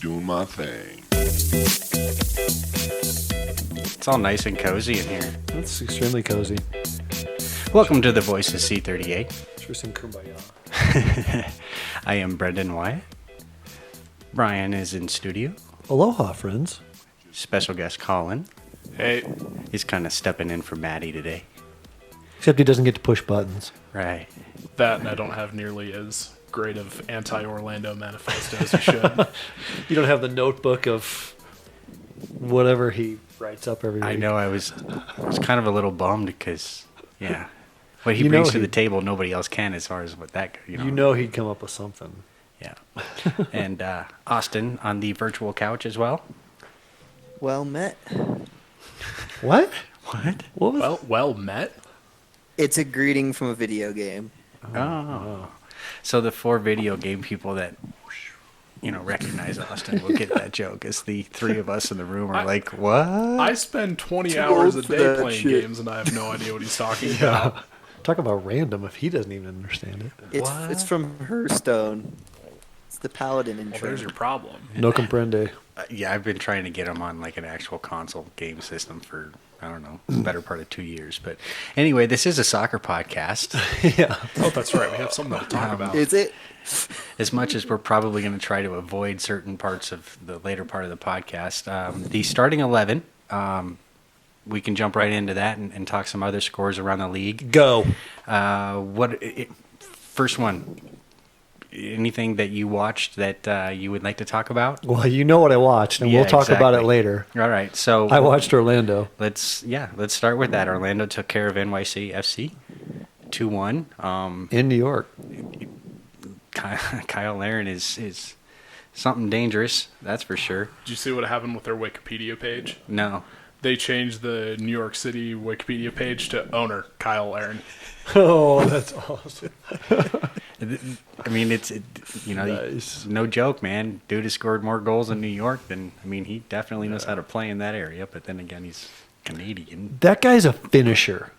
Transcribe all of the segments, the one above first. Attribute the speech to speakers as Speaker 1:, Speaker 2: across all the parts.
Speaker 1: doing my thing.
Speaker 2: It's all nice and cozy in here.
Speaker 3: That's extremely cozy.
Speaker 2: Welcome to the Voice of C38.
Speaker 3: Sure, some kumbaya.
Speaker 2: I am Brendan Wyatt. Brian is in studio.
Speaker 3: Aloha, friends.
Speaker 2: Special guest Colin.
Speaker 4: Hey.
Speaker 2: He's kind of stepping in for Maddie today.
Speaker 3: Except he doesn't get to push buttons.
Speaker 2: Right.
Speaker 4: That and I don't have nearly as great of anti-Orlando manifesto as you should.
Speaker 3: You don't have the notebook of whatever he writes up every week.
Speaker 2: I know I was kind of a little bummed because, yeah, what he brings to the table, nobody else can as far as what that,
Speaker 3: You know he'd come up with something.
Speaker 2: Yeah. And Austin on the virtual couch as well.
Speaker 5: Well met.
Speaker 3: What?
Speaker 2: What?
Speaker 3: What was
Speaker 4: Well met.
Speaker 5: It's a greeting from a video game.
Speaker 2: Oh. So the 4 video game people that, recognize Austin will get that joke. It's the 3 of us in the room are like, what?
Speaker 4: I spend 20
Speaker 5: Too
Speaker 4: hours a
Speaker 5: old for
Speaker 4: day
Speaker 5: that
Speaker 4: playing
Speaker 5: shit.
Speaker 4: games and I have no idea what he's talking about.
Speaker 3: Talk about random if he doesn't even understand it.
Speaker 5: It's from Hearthstone. It's the paladin
Speaker 4: Well,
Speaker 5: intro.
Speaker 4: there's your problem.
Speaker 3: No comprende.
Speaker 2: Yeah, I've been trying to get him on like an actual console game system for, I don't know, the better part of 2 years. But anyway, this is a soccer podcast.
Speaker 3: Yeah.
Speaker 4: Oh, that's right. We have something to talk about.
Speaker 5: Is it?
Speaker 2: As much as we're probably going to try to avoid certain parts of the later part of the podcast, the starting 11, we can jump right into that and talk some other scores around the league.
Speaker 3: Go.
Speaker 2: First one, anything that you watched that you would like to talk about?
Speaker 3: Well, you know what I watched, and
Speaker 2: Yeah,
Speaker 3: we'll talk about it
Speaker 2: exactly.
Speaker 3: later.
Speaker 2: All right, so
Speaker 3: I watched Orlando.
Speaker 2: let's start with that. Orlando took care of NYC FC 2-1.
Speaker 3: In New York.
Speaker 2: Cyle Larin is something dangerous, that's for sure.
Speaker 4: Did you see what happened with their Wikipedia page?
Speaker 2: No.
Speaker 4: They changed the New York City Wikipedia page to owner Cyle Larin.
Speaker 3: Oh, that's awesome.
Speaker 2: I mean, it's
Speaker 3: Nice.
Speaker 2: no joke, man. Dude has scored more goals in New York than, he definitely knows how to play in that area, but then again, he's Canadian.
Speaker 3: That guy's a finisher.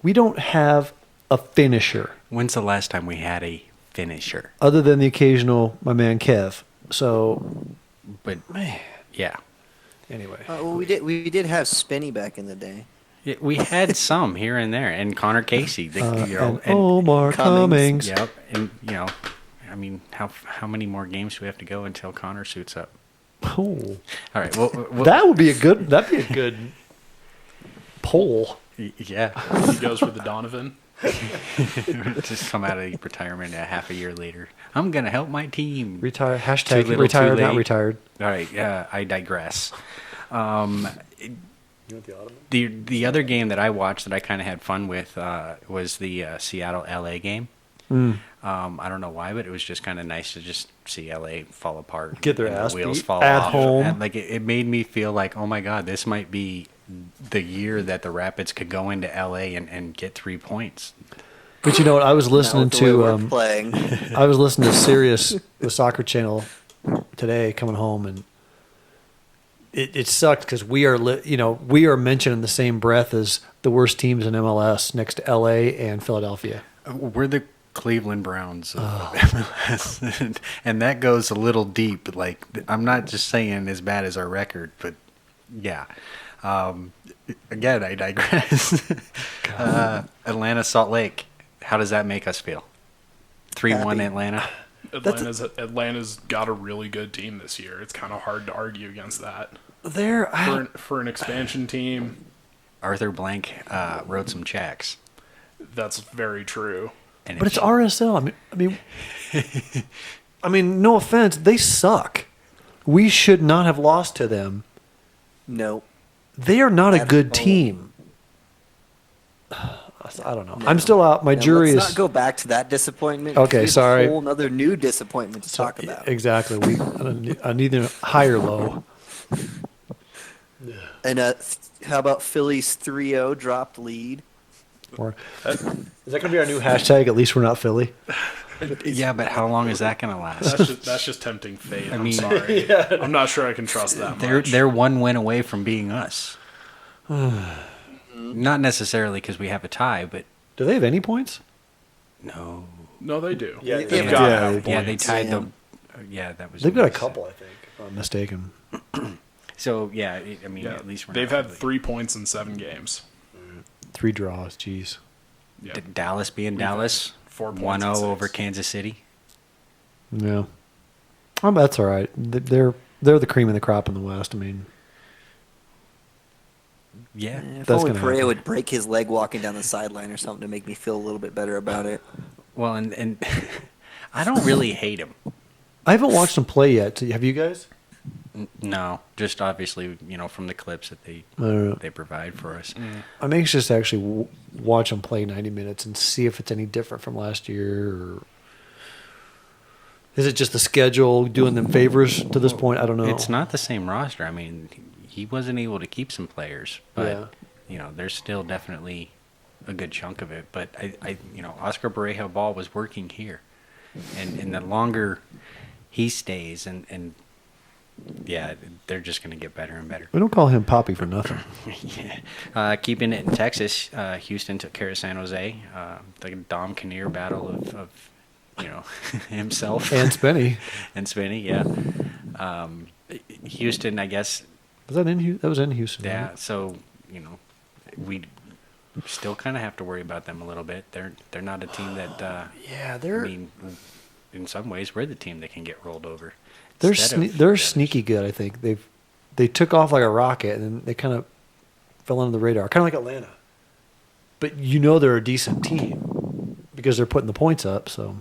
Speaker 3: We don't have a finisher
Speaker 2: When's the last time we had a finisher?
Speaker 3: other than the occasional my man Kev. So,
Speaker 2: But,
Speaker 3: man.
Speaker 2: yeah.
Speaker 3: Anyway.
Speaker 5: Well, we did have Spinny back in the day.
Speaker 2: We had some here and there, and Connor Casey.
Speaker 3: And Omar
Speaker 5: Cummings.
Speaker 3: Cummings.
Speaker 2: Yep, and how many more games do we have to go until Connor suits up?
Speaker 3: Oh.
Speaker 2: All right, well,
Speaker 3: That'd be a good poll.
Speaker 2: yeah,
Speaker 4: He goes for the Donovan.
Speaker 2: just come out of retirement a half a year later. I'm gonna help my team.
Speaker 3: Retire.
Speaker 2: Too
Speaker 3: Hashtag
Speaker 2: little,
Speaker 3: retired,
Speaker 2: too
Speaker 3: not
Speaker 2: late.
Speaker 3: retired.
Speaker 2: All right, I digress.
Speaker 3: You want the Ottoman?
Speaker 2: The other game that I watched that I kind of had fun with was the Seattle LA game. I don't know why, but it was just kind of nice to just see LA fall apart.
Speaker 3: Get their
Speaker 2: and
Speaker 3: ass
Speaker 2: the wheels
Speaker 3: beat
Speaker 2: fall
Speaker 3: at
Speaker 2: off.
Speaker 3: home.
Speaker 2: And, it made me feel like, oh my God, this might be the year that the Rapids could go into LA and get 3 points.
Speaker 3: But you know what? I was listening
Speaker 5: Not with the way
Speaker 3: to
Speaker 5: we're playing.
Speaker 3: I was listening to Sirius, the soccer channel, today coming home, and it sucked because we are mentioned in the same breath as the worst teams in MLS next to LA and Philadelphia.
Speaker 2: We're the Cleveland Browns of MLS, and that goes a little deep. Like, I'm not just saying as bad as our record, but yeah. Again, I digress. Atlanta, Salt Lake. How does that make us feel? 3-1
Speaker 5: Happy.
Speaker 2: Atlanta.
Speaker 4: Atlanta's got a really good team this year. It's kind of hard to argue against that. For an expansion team,
Speaker 2: Arthur Blank wrote some checks.
Speaker 4: that's very true.
Speaker 2: And
Speaker 3: But it's RSL. I mean, no offense, they suck. We should not have lost to them.
Speaker 5: No.
Speaker 3: They are not a
Speaker 5: At
Speaker 3: good
Speaker 5: home.
Speaker 3: team. I don't know. I'm still out. My jury
Speaker 5: let's
Speaker 3: is
Speaker 5: not go back to that disappointment.
Speaker 3: Okay,
Speaker 5: We have
Speaker 3: sorry.
Speaker 5: A whole another new disappointment to talk about.
Speaker 3: Exactly. I need a higher low.
Speaker 5: And how about Philly's 3-0 dropped lead?
Speaker 3: Or, is that going to be our new hashtag? At least we're not Philly.
Speaker 2: Yeah, but how long is that going to last?
Speaker 4: That's just tempting fate. I'm
Speaker 2: mean-
Speaker 4: sorry. I'm not sure I can trust that much.
Speaker 2: They're one win away from being us. Not necessarily because we have a tie, but
Speaker 3: Do they have any points?
Speaker 2: no.
Speaker 4: No, they do.
Speaker 3: Yeah,
Speaker 4: They've
Speaker 5: they
Speaker 4: got to
Speaker 3: do.
Speaker 4: have
Speaker 2: Yeah, they
Speaker 4: points.
Speaker 2: tied
Speaker 5: Yeah.
Speaker 2: the. Yeah, that was.
Speaker 3: They've got a
Speaker 2: nice.
Speaker 3: couple, I think. mistaken.
Speaker 2: So yeah, I mean, at least we're
Speaker 4: they've
Speaker 2: not
Speaker 4: had
Speaker 2: really-
Speaker 4: 3 points in 7 games.
Speaker 3: 3 draws. Jeez.
Speaker 4: Yeah.
Speaker 2: Dallas being Dallas,
Speaker 4: 4 points
Speaker 2: 1-0
Speaker 4: in 6.
Speaker 2: over Kansas City.
Speaker 3: Yeah. That's all right. They're the cream of the crop in the West. I mean,
Speaker 2: Yeah,
Speaker 5: If
Speaker 3: That's
Speaker 5: only
Speaker 3: gonna
Speaker 5: Perea
Speaker 3: happen.
Speaker 5: would break his leg walking down the sideline or something to make me feel a little bit better about it.
Speaker 2: well, and I don't really hate him.
Speaker 3: I haven't watched them play yet. Have you guys?
Speaker 2: No, just obviously, from the clips that
Speaker 3: I don't know.
Speaker 2: they provide for us.
Speaker 3: I'm anxious to actually watch them play 90 minutes and see if it's any different from last year. Or is it just the schedule doing them favors to this point? I don't know.
Speaker 2: It's not the same roster. I mean, he wasn't able to keep some players, but there's still definitely a good chunk of it. But Oscar Parejo ball was working here, and the longer he stays, and yeah, they're just going to get better and better.
Speaker 3: We don't call him Poppy for nothing.
Speaker 2: Yeah. Keeping it in Texas, Houston took care of San Jose. The Dom Kinnear battle of himself
Speaker 3: And Spenny.
Speaker 2: and Spinney, yeah. Houston, I guess.
Speaker 3: Was that in Houston? That was in Houston.
Speaker 2: Yeah.
Speaker 3: Right?
Speaker 2: So we still kind of have to worry about them a little bit. They're not a team that.
Speaker 3: Yeah, they're
Speaker 2: I mean, in some ways, we're the team that can get rolled over.
Speaker 3: they're
Speaker 2: instead of
Speaker 3: they're
Speaker 2: the others.
Speaker 3: sneaky good. I think they took off like a rocket and then they kind of fell under the radar, kind of like Atlanta. But they're a decent team because they're putting the points up. So.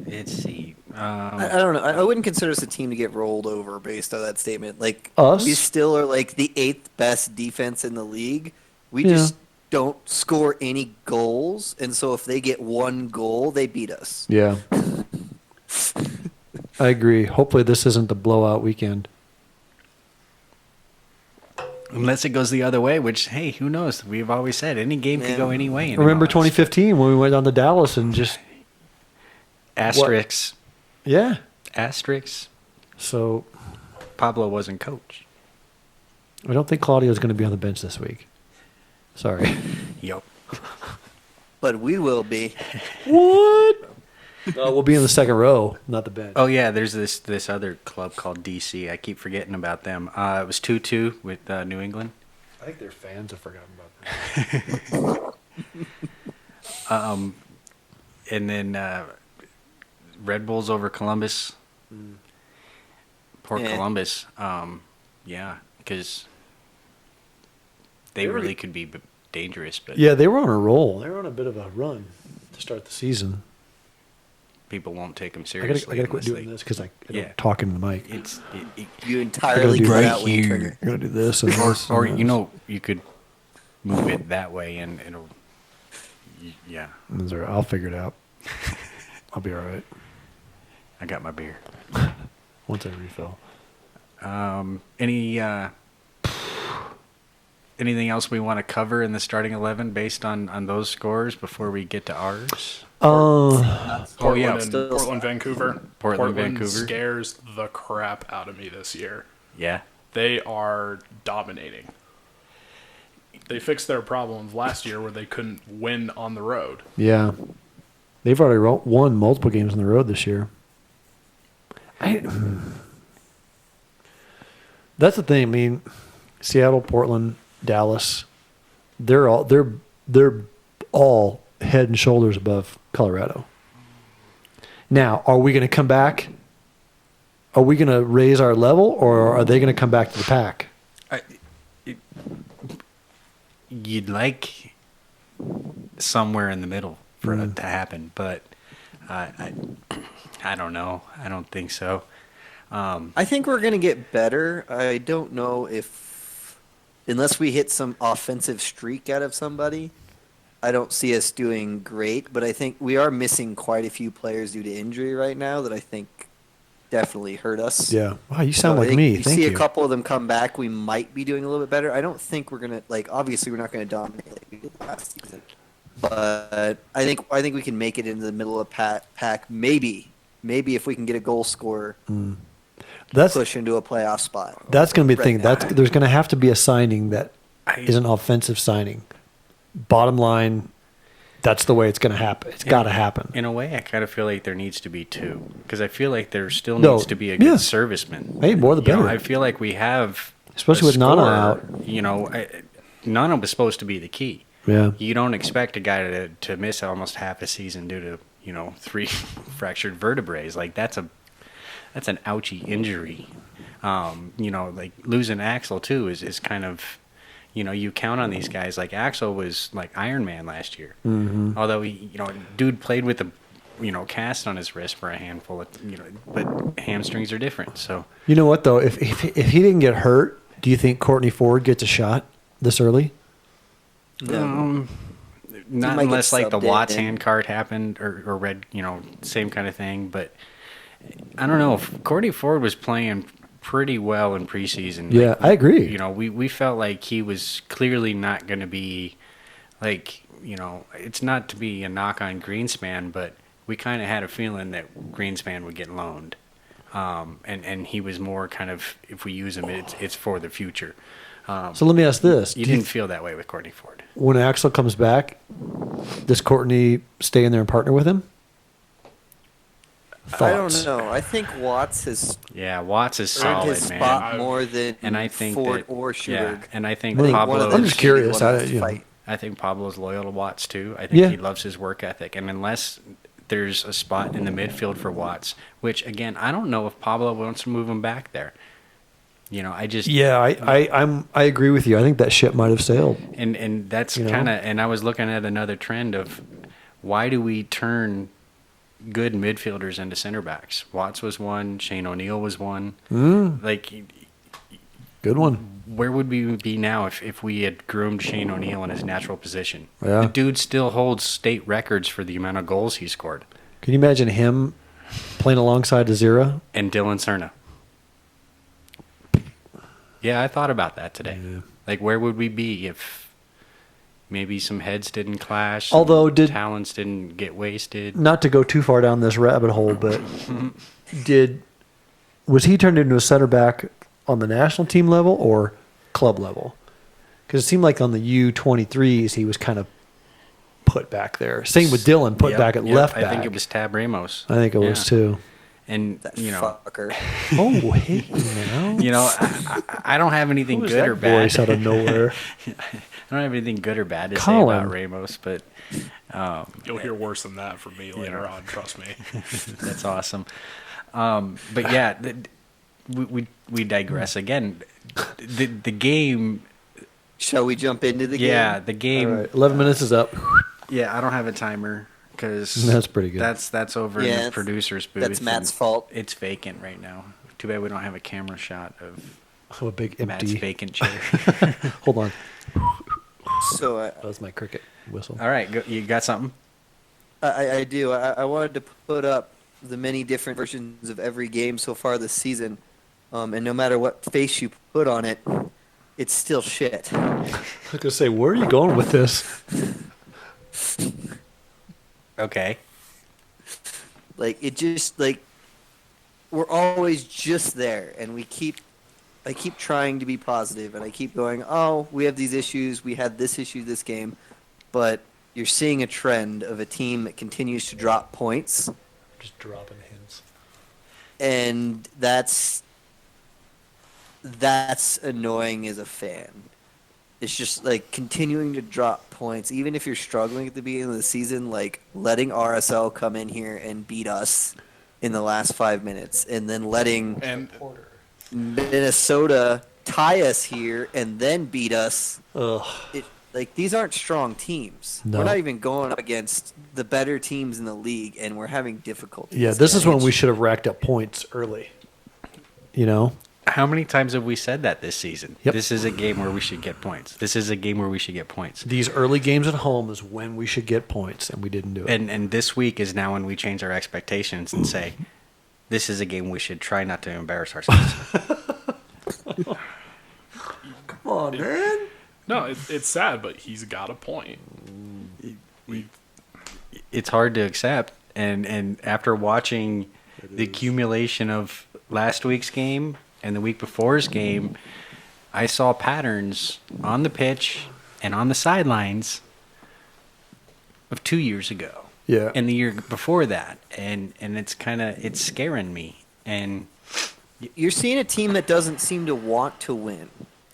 Speaker 2: Let's see.
Speaker 5: I don't know. I wouldn't consider us a team to get rolled over based on that statement. Like
Speaker 3: Us?
Speaker 5: we still are like the 8th best defense in the league. We
Speaker 3: Yeah.
Speaker 5: just don't score any goals, and so if they get 1 goal, they beat us.
Speaker 3: Yeah. I agree. Hopefully this isn't the blowout weekend.
Speaker 2: Unless it goes the other way, which, hey, who knows? We've always said any game could go any way. in
Speaker 3: Remember
Speaker 2: MLS.
Speaker 3: 2015 when we went down to Dallas and just
Speaker 2: Asterisks.
Speaker 3: yeah.
Speaker 2: Asterisks.
Speaker 3: So
Speaker 2: Pablo wasn't coach.
Speaker 3: I don't think Claudio's going to be on the bench this week. Sorry.
Speaker 2: Yup.
Speaker 5: But we will be.
Speaker 3: What? We'll be in the second row, not the bench.
Speaker 2: Oh, yeah, there's this other club called DC. I keep forgetting about them. It was 2-2 with New England.
Speaker 3: I think their fans have forgotten about that.
Speaker 2: And then Red Bulls over Columbus. Poor
Speaker 5: Yeah.
Speaker 2: Columbus. Yeah, because they really could be dangerous, but
Speaker 3: Yeah, they were on a roll. They were on a bit of a run to start the season.
Speaker 2: people won't take them
Speaker 3: I
Speaker 2: seriously.
Speaker 3: gotta quit
Speaker 2: unless
Speaker 3: doing
Speaker 2: they-
Speaker 3: this because I
Speaker 2: Yeah.
Speaker 3: don't talk into the mic.
Speaker 5: You entirely
Speaker 3: do
Speaker 5: cut
Speaker 3: right
Speaker 5: out when you turn
Speaker 2: here.
Speaker 5: it.
Speaker 3: I gotta do this. And
Speaker 2: or
Speaker 3: this
Speaker 2: or
Speaker 3: and
Speaker 2: you
Speaker 3: this.
Speaker 2: know, you could move it that way and it'll. Yeah,
Speaker 3: Those are- I'll figure it out. I'll be all right
Speaker 2: I got my beer.
Speaker 3: once I refill.
Speaker 2: Anything else we want to cover in the starting 11 based on those scores before we get to ours?
Speaker 4: Portland,
Speaker 2: yeah.
Speaker 4: Portland, Vancouver.
Speaker 2: Portland, Vancouver.
Speaker 4: Scares the crap out of me this year.
Speaker 2: Yeah.
Speaker 4: They are dominating. They fixed their problems last year where they couldn't win on the road.
Speaker 3: Yeah, they've already won multiple games on the road this year. That's the thing. I mean, Seattle, Portland, Dallas, they're all head and shoulders above Colorado. Now, are we going to come back? Are we going to raise our level, or are they going to come back to the pack?
Speaker 2: You'd like somewhere in the middle for it to happen, but I don't know. I don't think so.
Speaker 5: I think we're going to get better. I don't know if, unless we hit some offensive streak out of somebody, I don't see us doing great. But I think we are missing quite a few players due to injury right now that I think definitely hurt us.
Speaker 3: Yeah. Wow, you sound
Speaker 5: So I
Speaker 3: like
Speaker 5: think
Speaker 3: me.
Speaker 5: You
Speaker 3: Thank
Speaker 5: see
Speaker 3: you.
Speaker 5: a couple of them come back, we might be doing a little bit better. I don't think we're going to, obviously we're not going to dominate like we did last season. But I think we can make it into the middle of pack. Maybe if we can get a goal scorer.
Speaker 3: That's
Speaker 5: Push into a playoff spot.
Speaker 3: That's going to be the thing.
Speaker 5: Right now.
Speaker 3: There's going to have to be a signing that is an offensive signing. Bottom line, that's the way it's going to happen. It's got to happen.
Speaker 2: In a way, I kind of feel like there needs to be two, because I feel like there still needs to be a good serviceman.
Speaker 3: Hey, more the better.
Speaker 2: I feel like we have,
Speaker 3: especially with Nana out.
Speaker 2: Nana was supposed to be the key.
Speaker 3: Yeah.
Speaker 2: You don't expect a guy to miss almost half a season due to 3 fractured vertebrae. Like that's an ouchie injury. Like losing Axel too is kind of, you count on these guys. Like Axel was like Iron Man last year.
Speaker 3: Mm-hmm.
Speaker 2: Although he, dude played with a, cast on his wrist for a handful of, but hamstrings are different. So
Speaker 3: you know what though, if he didn't get hurt, do you think Courtney Ford gets a shot this early?
Speaker 2: No. Not unless like the Watts hand card happened or red, same kind of thing. But I don't know. Courtney Ford was playing pretty well in preseason.
Speaker 3: Yeah,
Speaker 2: like,
Speaker 3: I agree.
Speaker 2: We felt like he was clearly not going to be like, it's not to be a knock on Greenspan, but we kind of had a feeling that Greenspan would get loaned. And he was more kind of, if we use him, it's for the future.
Speaker 3: So let me ask this.
Speaker 2: You didn't feel that way with Courtney Ford.
Speaker 3: When Axel comes back, does Courtney stay in there and partner with him?
Speaker 5: Thoughts? I don't know. I think Watts has
Speaker 2: Watts is solid,
Speaker 5: his spot more than
Speaker 2: and I think
Speaker 5: Ford or Schubert.
Speaker 2: Yeah, and I think Pablo.
Speaker 3: I'm just curious.
Speaker 2: I think Pablo's loyal to Watts too. I think he loves his work ethic, and unless there's a spot in the midfield for Watts, which again I don't know if Pablo wants to move him back there.
Speaker 3: I agree with you. I think that ship might have sailed.
Speaker 2: And that's kind of, and I was looking at another trend of why do we turn good midfielders into center backs? Watts was one. Shane O'Neill was one. Like,
Speaker 3: good one.
Speaker 2: Where would we be now if we had groomed Shane O'Neill in his natural position?
Speaker 3: Yeah.
Speaker 2: The dude still holds state records for the amount of goals he scored.
Speaker 3: Can you imagine him playing alongside Azira?
Speaker 2: And Dylan Cerna. Yeah, I thought about that today. Yeah. Like, where would we be if maybe some heads didn't clash,
Speaker 3: although
Speaker 2: talents didn't get wasted?
Speaker 3: Not to go too far down this rabbit hole, but was he turned into a center back on the national team level or club level? Because it seemed like on the U23s he was kind of put back there. Same with Dylan, put back at left back.
Speaker 2: I think it was Tab Ramos.
Speaker 3: I think it was too.
Speaker 2: And
Speaker 5: that fucker.
Speaker 3: Oh, hey,
Speaker 2: I don't have anything good or bad.
Speaker 3: Voice out of nowhere.
Speaker 2: I don't have anything good or bad to say about Ramos, but
Speaker 4: you'll hear worse than that from me later on. Trust me.
Speaker 2: That's awesome. But yeah, we digress again. The game.
Speaker 5: Shall we jump into the game?
Speaker 2: Yeah, the game.
Speaker 3: All right, 11 minutes is up.
Speaker 2: Yeah, I don't have a timer. Because
Speaker 3: that's pretty good.
Speaker 2: That's over in the producer's booth.
Speaker 5: That's Matt's fault.
Speaker 2: It's vacant right now. Too bad we don't have a camera shot of
Speaker 3: a big empty
Speaker 2: Matt's vacant chair.
Speaker 3: Hold on.
Speaker 5: So
Speaker 3: that was my cricket whistle.
Speaker 2: All right, you got something?
Speaker 5: I do. I wanted to put up the many different versions of every game so far this season, and no matter what face you put on it, it's still shit.
Speaker 3: I was gonna say, where are you going with this?
Speaker 2: Okay.
Speaker 5: Like, it just, like, we're always just there, and I keep trying to be positive, and I keep going, oh, we have these issues, we had this issue this game, but you're seeing a trend of a team that continues to drop points.
Speaker 3: Just dropping hints.
Speaker 5: And that's annoying as a fan. It's just like continuing to drop points, even if you're struggling at the beginning of the season, like letting RSL come in here and beat us in the last 5 minutes, and then letting Minnesota tie us here and then beat us. Like, these aren't strong teams. No. We're not even going up against the better teams in the league, and we're having difficulty.
Speaker 3: Yeah, this is when we should have racked up points early.
Speaker 2: How many times have we said that this season?
Speaker 3: Yep.
Speaker 2: This is a game where we should get points. This is a game where we should get points.
Speaker 3: These early games at home is when we should get points, and we didn't do it.
Speaker 2: And this week is now when we change our expectations and say, this is a game we should try not to embarrass ourselves.
Speaker 3: Come on, man.
Speaker 4: No, it's sad, but he's got a point.
Speaker 2: It's hard to accept. And after watching the accumulation of last week's game and the week before's game, I saw patterns on the pitch and on the sidelines of 2 years ago.
Speaker 3: Yeah.
Speaker 2: And the year before that. And it's scaring me. And
Speaker 5: you're seeing a team that doesn't seem to want to win.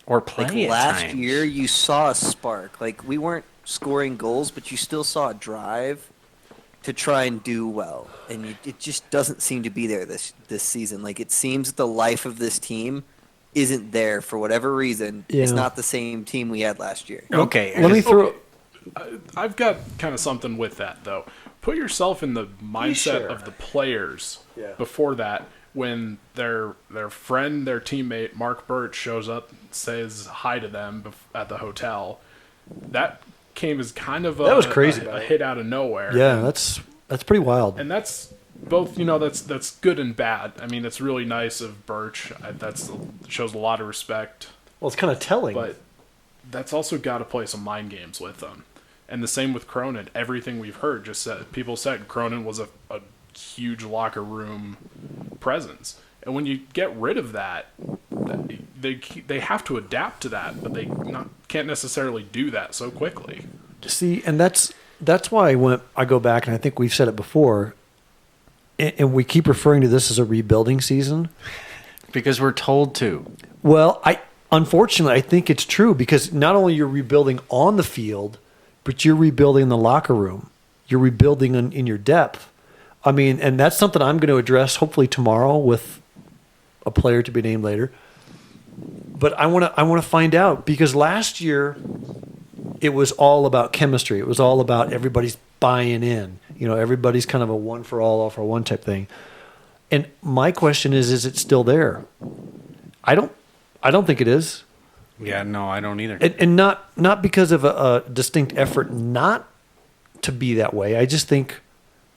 Speaker 2: Or play
Speaker 5: like
Speaker 2: at
Speaker 5: last
Speaker 2: times.
Speaker 5: year, you saw a spark. Like, we weren't scoring goals, but you still saw a drive to try and do well. And it just doesn't seem to be there this season. Like, it seems the life of this team isn't there for whatever reason.
Speaker 3: Yeah.
Speaker 5: It's not the same team we had last year.
Speaker 2: Okay.
Speaker 3: Let me throw.
Speaker 4: I've got kind of something with that, though. Put yourself in the mindset of the players before that, when their friend, their teammate, Mark Birch, shows up, says hi to them at the hotel. That came as kind of
Speaker 3: That was crazy,
Speaker 4: a hit out of nowhere.
Speaker 3: Yeah, that's pretty wild.
Speaker 4: And that's both, that's good and bad. I mean, it's really nice of Birch. That shows a lot of respect.
Speaker 3: Well, it's kind of telling.
Speaker 4: But that's also got to play some mind games with them. And the same with Cronin. Everything we've heard people said Cronin was a huge locker room presence. And when you get rid of that, they have to adapt to that, but they can't necessarily do that so quickly.
Speaker 3: See, and that's why I go back, and I think we've said it before, and we keep referring to this as a rebuilding season.
Speaker 2: Because we're told to.
Speaker 3: Well, unfortunately, I think it's true, because not only you're rebuilding on the field, but you're rebuilding the locker room. You're rebuilding in your depth. I mean, and that's something I'm going to address hopefully tomorrow with a player to be named later. But I want to find out, because last year it was all about chemistry. It was all about everybody's buying in. Everybody's kind of a one for all for one type thing. And my question is it still there? I don't think it is.
Speaker 2: Yeah, no, I don't either.
Speaker 3: And not because of a distinct effort not to be that way. I just think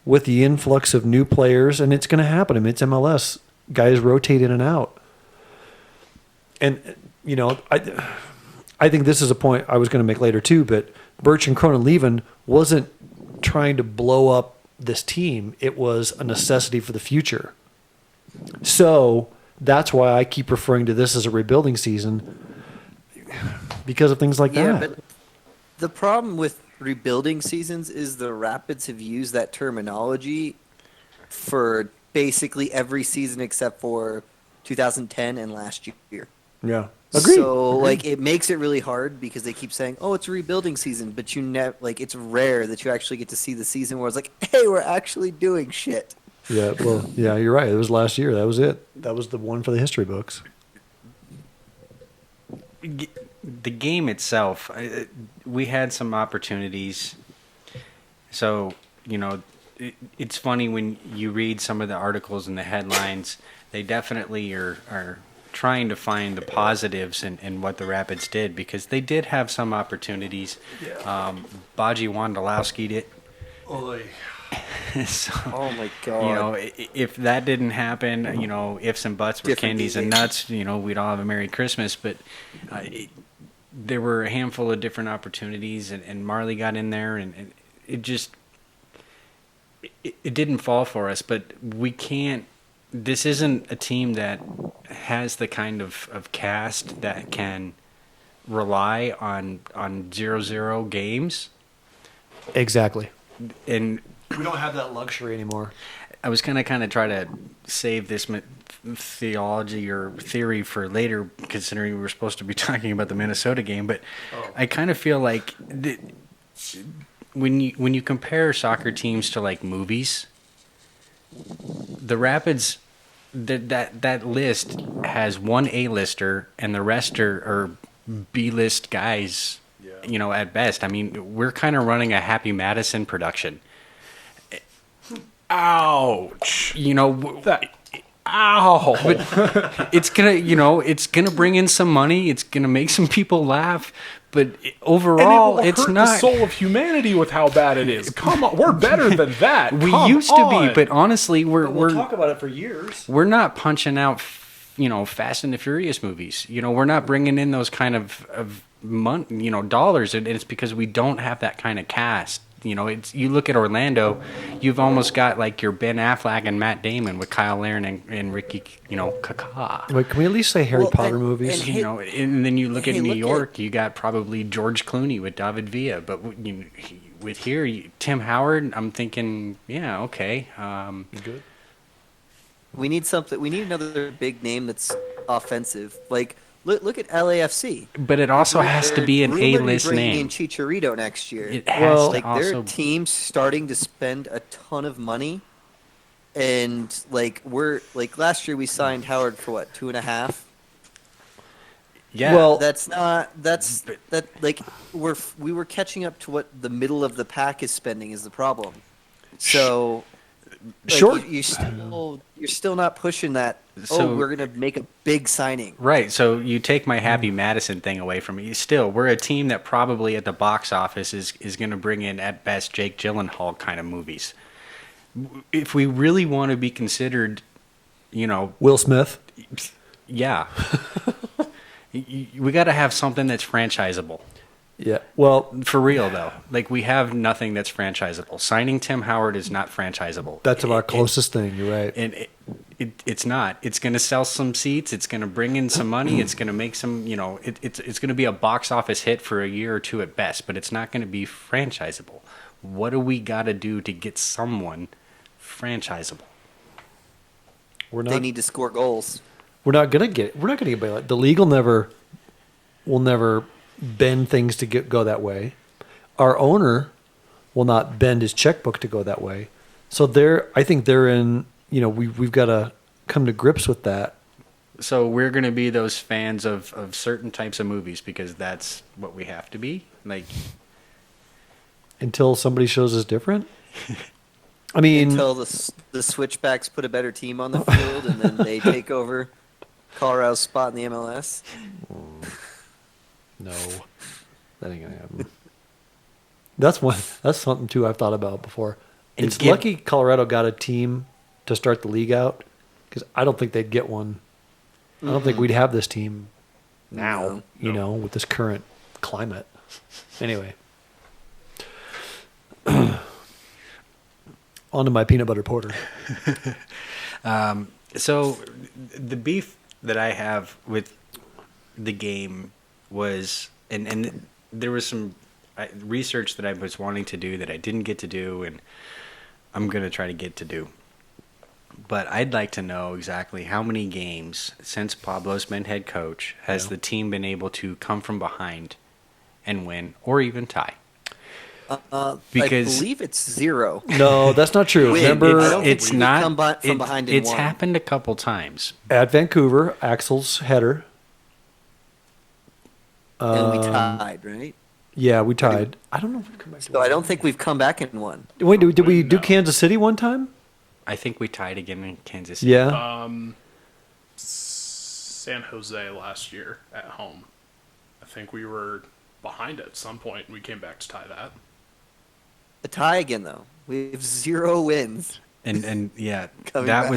Speaker 3: with the influx of new players, and it's going to happen. I mean, it's MLS. Guys rotate in and out. And, I think this is a point I was going to make later too, but Birch and Cronin leaving wasn't trying to blow up this team. It was a necessity for the future. So that's why I keep referring to this as a rebuilding season, because of things like that.
Speaker 5: But the problem with rebuilding seasons is the Rapids have used that terminology for basically every season except for 2010 and last year.
Speaker 3: Yeah. Agreed.
Speaker 5: So it makes it really hard, because they keep saying, "Oh, it's a rebuilding season," but it's rare that you actually get to see the season where it's like, "Hey, we're actually doing shit."
Speaker 3: Yeah, well, yeah, you're right. It was last year. That was it. That was the one for the history books.
Speaker 2: The game itself, we had some opportunities. So, it's funny when you read some of the articles and the headlines, they definitely are trying to find the positives in what the Rapids did, because they did have some opportunities.
Speaker 3: Yeah.
Speaker 2: Baji Wondolowski'd it.
Speaker 3: Oy.
Speaker 2: So,
Speaker 5: oh my god!
Speaker 2: If that didn't happen, ifs and buts were candies and nuts. We'd all have a Merry Christmas. But there were a handful of different opportunities, and Marley got in there, and it just it didn't fall for us. But we can't. This isn't a team that has the kind of cast that can rely on 0-0 games.
Speaker 3: Exactly.
Speaker 2: And
Speaker 3: we don't have that luxury anymore.
Speaker 2: I was going to kind of try to save this theology or theory for later, considering we were supposed to be talking about the Minnesota game. But I kind of feel like when you compare soccer teams to like movies, the Rapids, that list has one A-lister and the rest are B-list guys. Yeah. At best. I mean, we're kind of running a Happy Madison production.
Speaker 4: Ouch.
Speaker 2: Ow. But it's gonna bring in some money. It's gonna make some people laugh. But overall,
Speaker 4: and it will
Speaker 2: it's
Speaker 4: hurt
Speaker 2: not
Speaker 4: the soul of humanity with how bad it is. Come on, we're better than that.
Speaker 2: We
Speaker 4: Come
Speaker 2: used to
Speaker 4: on.
Speaker 2: be, but honestly, we'll
Speaker 3: talk about it for years.
Speaker 2: We're not punching out, Fast and the Furious movies. We're not bringing in those kind of dollars, and it's because we don't have that kind of cast it's you look at Orlando, you've almost got like your Ben Affleck and Matt Damon with Cyle Larin and Ricky, Kaka.
Speaker 3: Wait, can we at least say Harry
Speaker 5: Well,
Speaker 3: Potter
Speaker 5: and-
Speaker 3: movies?
Speaker 5: and-
Speaker 2: And then you look at
Speaker 5: Hey,
Speaker 2: New
Speaker 5: look
Speaker 2: York, you got probably George Clooney with David Villa, but with here, Tim Howard, I'm thinking, yeah, okay.
Speaker 3: Good.
Speaker 5: We need something. We need another big name that's offensive. Like look at LAFC.
Speaker 2: But it also has to be an
Speaker 5: Rumored to
Speaker 2: A-list
Speaker 5: bring
Speaker 2: name.
Speaker 5: in Chicharito next year.
Speaker 2: It has
Speaker 3: Well,
Speaker 2: to
Speaker 5: Like
Speaker 2: also.
Speaker 5: their team's starting to spend a ton of money, and like we're like last year we signed Howard for what 2.5.
Speaker 2: Yeah.
Speaker 3: Well,
Speaker 5: That's like we were catching up to what the middle of the pack is spending is the problem. So like,
Speaker 3: Sure.
Speaker 5: you're still not pushing that.
Speaker 2: So-
Speaker 5: We're gonna make a big signing.
Speaker 2: Right, so you take my Happy Madison thing away from me. Still, we're a team that probably at the box office is going to bring in, at best, Jake Gyllenhaal kind of movies. If we really want to be considered,
Speaker 3: Will Smith.
Speaker 2: yeah, we got to have something that's franchisable.
Speaker 3: Yeah. Well,
Speaker 2: For real, though. Like, we have nothing that's franchisable. Signing Tim Howard is not franchisable.
Speaker 3: that's about closest thing. You're right.
Speaker 2: And it's not. It's going to sell some seats. It's going to bring in some money. It's going to make some, it's going to be a box office hit for a year or two at best, but it's not going to be franchisable. What do we got to do to get someone franchisable?
Speaker 3: We're
Speaker 5: They
Speaker 3: not.
Speaker 5: need to score goals.
Speaker 3: We're not gonna get. We're not gonna get. Like, the league will never bend things to go that way. Our owner will not bend his checkbook to go that way. So I think they're in. We've got to come to grips with that.
Speaker 2: So we're going to be those fans of certain types of movies because that's what we have to be. Like,
Speaker 3: Until somebody shows us different. I mean,
Speaker 5: Until the switchbacks put a better team on the field and then they take over Colorado's spot in the MLS.
Speaker 3: no, that ain't gonna happen. That's something too I've thought about before.
Speaker 2: And
Speaker 3: It's
Speaker 2: give-
Speaker 3: lucky Colorado got a team to start the league out because I don't think they'd get one. I don't think we'd have this team now.
Speaker 5: No.
Speaker 3: With this current climate. Anyway, on to my peanut butter porter.
Speaker 2: So the beef that I have with the game was, and there was some research that I was wanting to do that I didn't get to do, and I'm going to try to get to do. But I'd like to know exactly how many games since Pablo's been head coach has the team been able to come from behind and win, or even tie. Because
Speaker 5: I believe it's 0.
Speaker 3: No, that's not true.
Speaker 5: Win.
Speaker 3: Remember
Speaker 5: I don't think
Speaker 2: It's
Speaker 5: we've
Speaker 2: not.
Speaker 5: come from behind and
Speaker 2: It's
Speaker 5: won.
Speaker 2: happened a couple times.
Speaker 3: at Vancouver, Axel's header.
Speaker 5: And we tied, right?
Speaker 3: Yeah, we tied. I don't know if we've come back to
Speaker 5: So I don't think we've come back and won.
Speaker 3: Wait, did we do
Speaker 4: No.
Speaker 3: Kansas City one time?
Speaker 2: I think we tied again in Kansas City.
Speaker 3: Yeah.
Speaker 4: San Jose last year at home. I think we were behind at some point and we came back to tie that.
Speaker 5: A tie again, though. We have 0 wins.
Speaker 2: And yeah,
Speaker 5: Coming
Speaker 2: that